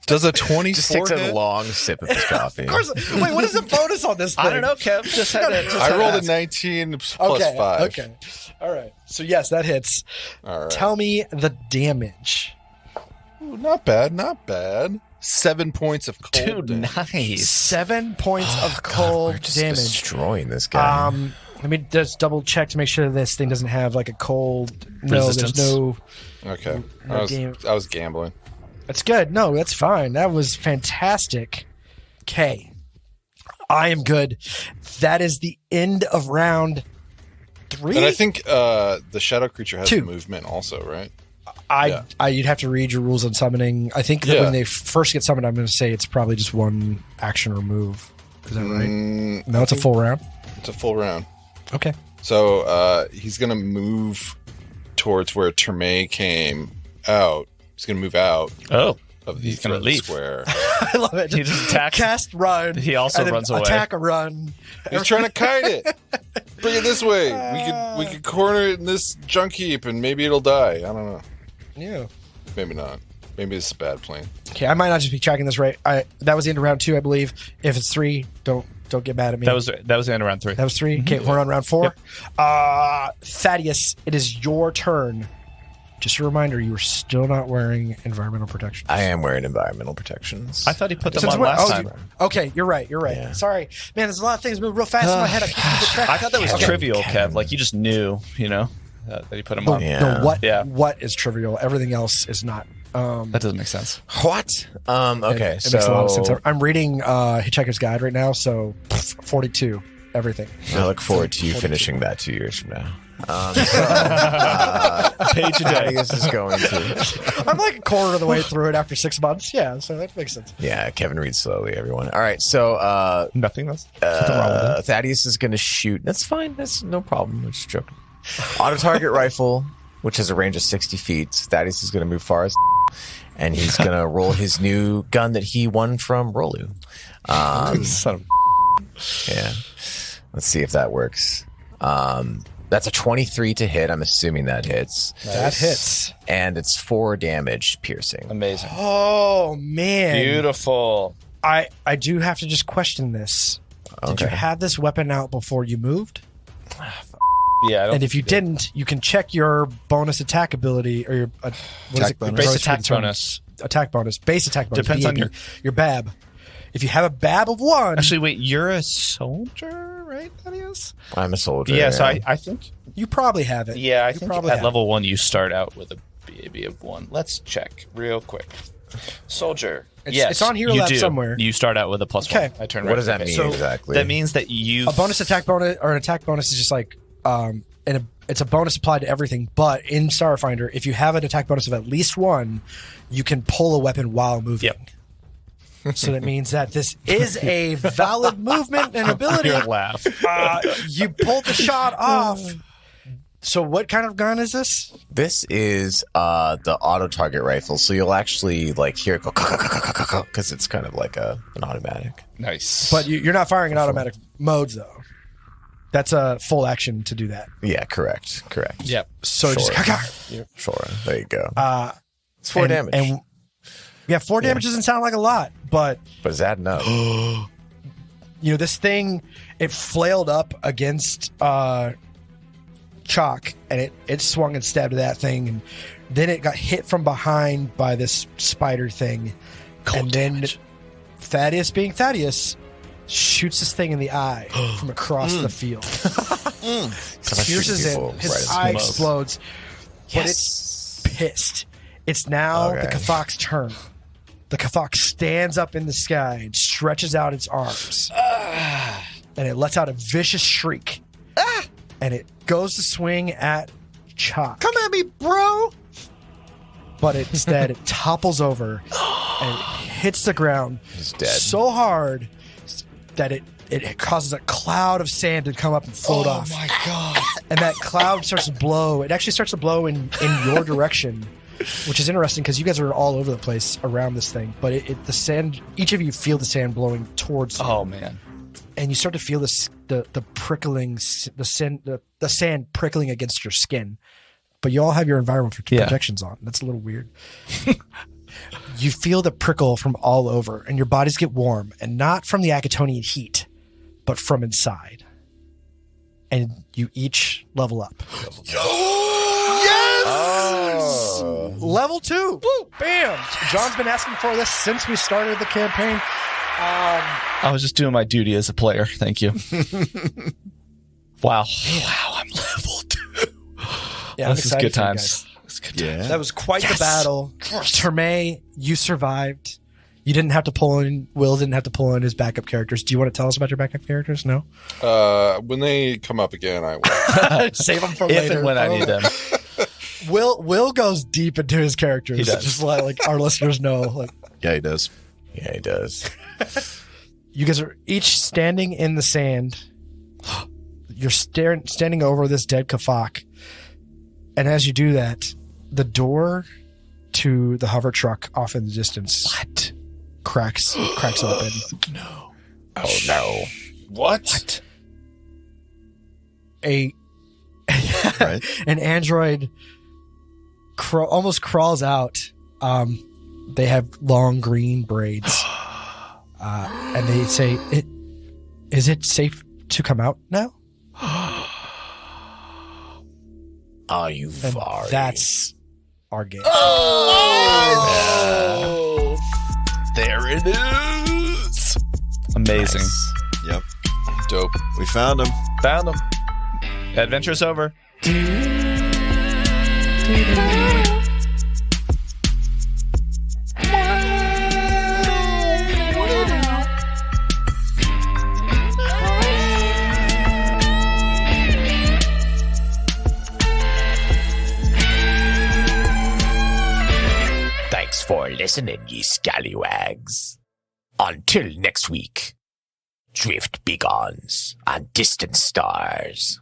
E: Does a 24
F: just takes
E: hit?
F: a long sip of his coffee.
B: Of course. Wait, what is the bonus on this thing?
D: I don't know, Kev. Just had it.
E: I rolled a 19 plus 5.
B: Okay. All right. So, yes, that hits.
E: All right.
B: Tell me the damage.
E: Ooh, not bad. Not bad. 7 points of cold
D: Dude,
E: damage.
D: nice.
B: 7 points of
F: We're
B: cold
F: just
B: damage.
F: destroying this guy.
B: Let me just double check to make sure this thing doesn't have like a cold. No,
D: Resistance?
B: there's no.
E: Okay.
B: No
E: I was gambling.
B: That's good. No, that's fine. That was fantastic. Okay. I am good. That is the end of round 3.
E: And I think the shadow creature has
B: 2.
E: movement also, right?
B: You'd have to read your rules on summoning. I think that when they first get summoned, I'm going to say it's probably just one action or move. Is that right? No, it's a full round.
E: It's a full round.
B: Okay.
E: So he's going to move towards where Terme came out. He's going to move out
D: Oh.
E: of the
D: He's gonna leave.
E: square.
B: I love it.
D: He just attacks.
B: Cast, run.
D: He also
B: and then
D: runs away.
B: Attack a run.
E: He's trying to kite it. Bring it this way. We could corner it in this junk heap, and maybe it'll die. I don't know.
B: Yeah.
E: Maybe not. Maybe it's a bad plane.
B: Okay, I might not just be tracking this right. That was the end of round 2, I believe. If it's 3, don't get mad at me.
D: That was the end of round 3.
B: That was 3. Okay, we're on round 4. Thaddeus, it is your turn. Just a reminder, you are still not wearing environmental protection.
F: I am wearing environmental protections.
D: I thought he put them on last time.
B: Okay, you're right.
F: Yeah.
B: Sorry. Man, there's a lot of things moving real fast in my head. I can't keep track.
D: I thought that was
B: Okay.
D: trivial, Kev. Like you just knew, that he put them on.
F: Yeah.
B: No, what is trivial? Everything else is not.
D: That doesn't make sense.
F: What? Okay,
B: It
F: so
B: makes a lot of sense. I'm reading Hitchhiker's Guide right now, so 42, everything.
F: I look forward to you finishing that 2 years from now.
D: Page a day.
F: Thaddeus is going to.
B: I'm like a quarter of the way through it after 6 months. Yeah, so that makes sense.
F: Yeah, Kevin reads slowly, everyone. All right, so
D: Nothing else. Nothing wrong with that.
F: Thaddeus is going to shoot. That's fine. That's no problem. I'm just joking. Auto target rifle, which has a range of 60 feet. Thaddeus is going to move far as, and he's going to roll his new gun that he won from Rolu.
D: Son of
F: Yeah, let's see if that works. That's a 23 to hit. I'm assuming that hits.
B: That hits.
F: And it's 4 damage piercing.
D: amazing.
B: Oh, man.
D: Beautiful.
B: I do have to just question this. Did you have this weapon out before you moved?
D: Yeah, I don't
B: And if you didn't, you can check your bonus attack ability or your
D: base attack bonus.
B: Attack bonus. Base attack bonus.
D: Depends on
B: BAB, your BAB. If you have a BAB of 1,
D: Actually, wait, you're a soldier, right? That is.
F: I'm a soldier.
D: Yeah, so I think.
B: you probably have it.
D: Yeah, I
B: You
D: think
B: probably
D: at
B: have
D: level 1 you start out with a BAB of 1. Let's check real quick. Soldier. Yes,
B: it's on Hero
D: you
B: Lab
D: do.
B: somewhere.
D: You start out with a +1.
B: Okay.
D: I turn
F: What does that mean
D: So
F: exactly?
D: that means that you
B: A bonus attack bonus or an attack bonus is just like it's a bonus applied to everything. But in Starfinder, if you have an attack bonus of at least 1, you can pull a weapon while moving.
D: Yep.
B: So that means that this is a valid movement and ability.
D: Your laugh.
B: You pulled the shot off. So what kind of gun is this?
F: This is the auto target rifle, so you'll actually like hear it go because it's kind of like an automatic.
D: Nice.
B: But you're not firing in automatic modes, though. That's a full action to do that.
F: Yeah, correct.
D: Yep.
B: So
F: Sure.
B: just
F: Sure, there you go. It's 4 damage.
B: And yeah, 4 damage doesn't sound like a lot, but
F: it's adding up.
B: this thing, it flailed up against Chalk, and it swung and stabbed at that thing, and then it got hit from behind by this spider thing. And then Thaddeus, being Thaddeus, shoots this thing in the eye from across the field. Pierces in. His eye explodes. But it's pissed. It's now the Kathak's turn. The Kathak stands up in the sky and stretches out its arms. And it lets out a vicious shriek. And it goes to swing at Chalk.
C: Come at me, bro.
B: But instead, it topples over and hits the ground so hard that it causes a cloud of sand to come up and float off. Oh, my God. And that cloud starts to blow. It actually starts to blow in your direction, which is interesting because you guys are all over the place around this thing. But the sand, each of you feel the sand blowing towards you.
D: Oh, man.
B: And you start to feel the prickling, the sand prickling against your skin. But you all have your environmental protections on. That's a little weird. You feel the prickle from all over, and your bodies get warm, and not from the Akitonian heat, but from inside. And you each level up. Yes! Oh. Level 2. Woo! Bam! John's been asking for this since we started the campaign.
D: I was just doing my duty as a player. Thank you. Wow, I'm level 2.
B: Yeah,
D: this is good times.
C: Yeah.
B: That was quite the battle. Terme, you survived. You didn't have to pull in. Will didn't have to pull in his backup characters. Do you want to tell us about your backup characters? No.
E: When they come up again, I will.
B: Save them for
D: If
B: later.
D: and when I need them.
B: Will goes deep into his characters.
D: He does.
B: Just like our listeners know. Like,
C: Yeah, he does.
F: Yeah, he does.
B: you guys are each standing in the sand. You're standing over this dead Kafak. And as you do that, the door to the hover truck off in the distance cracks open.
F: No. Oh, no.
E: What?
C: Right.
B: An android almost crawls out. They have long green braids. And they say, is it safe to come out now?
F: Are you
B: And
F: Vari?
B: that's our game.
D: Oh! There it is. Amazing.
F: Nice.
C: Yep.
E: Dope.
C: We found him.
D: Found them. Adventure's over.
A: Thanks for listening, ye scallywags. Until next week, drift begons on distant stars.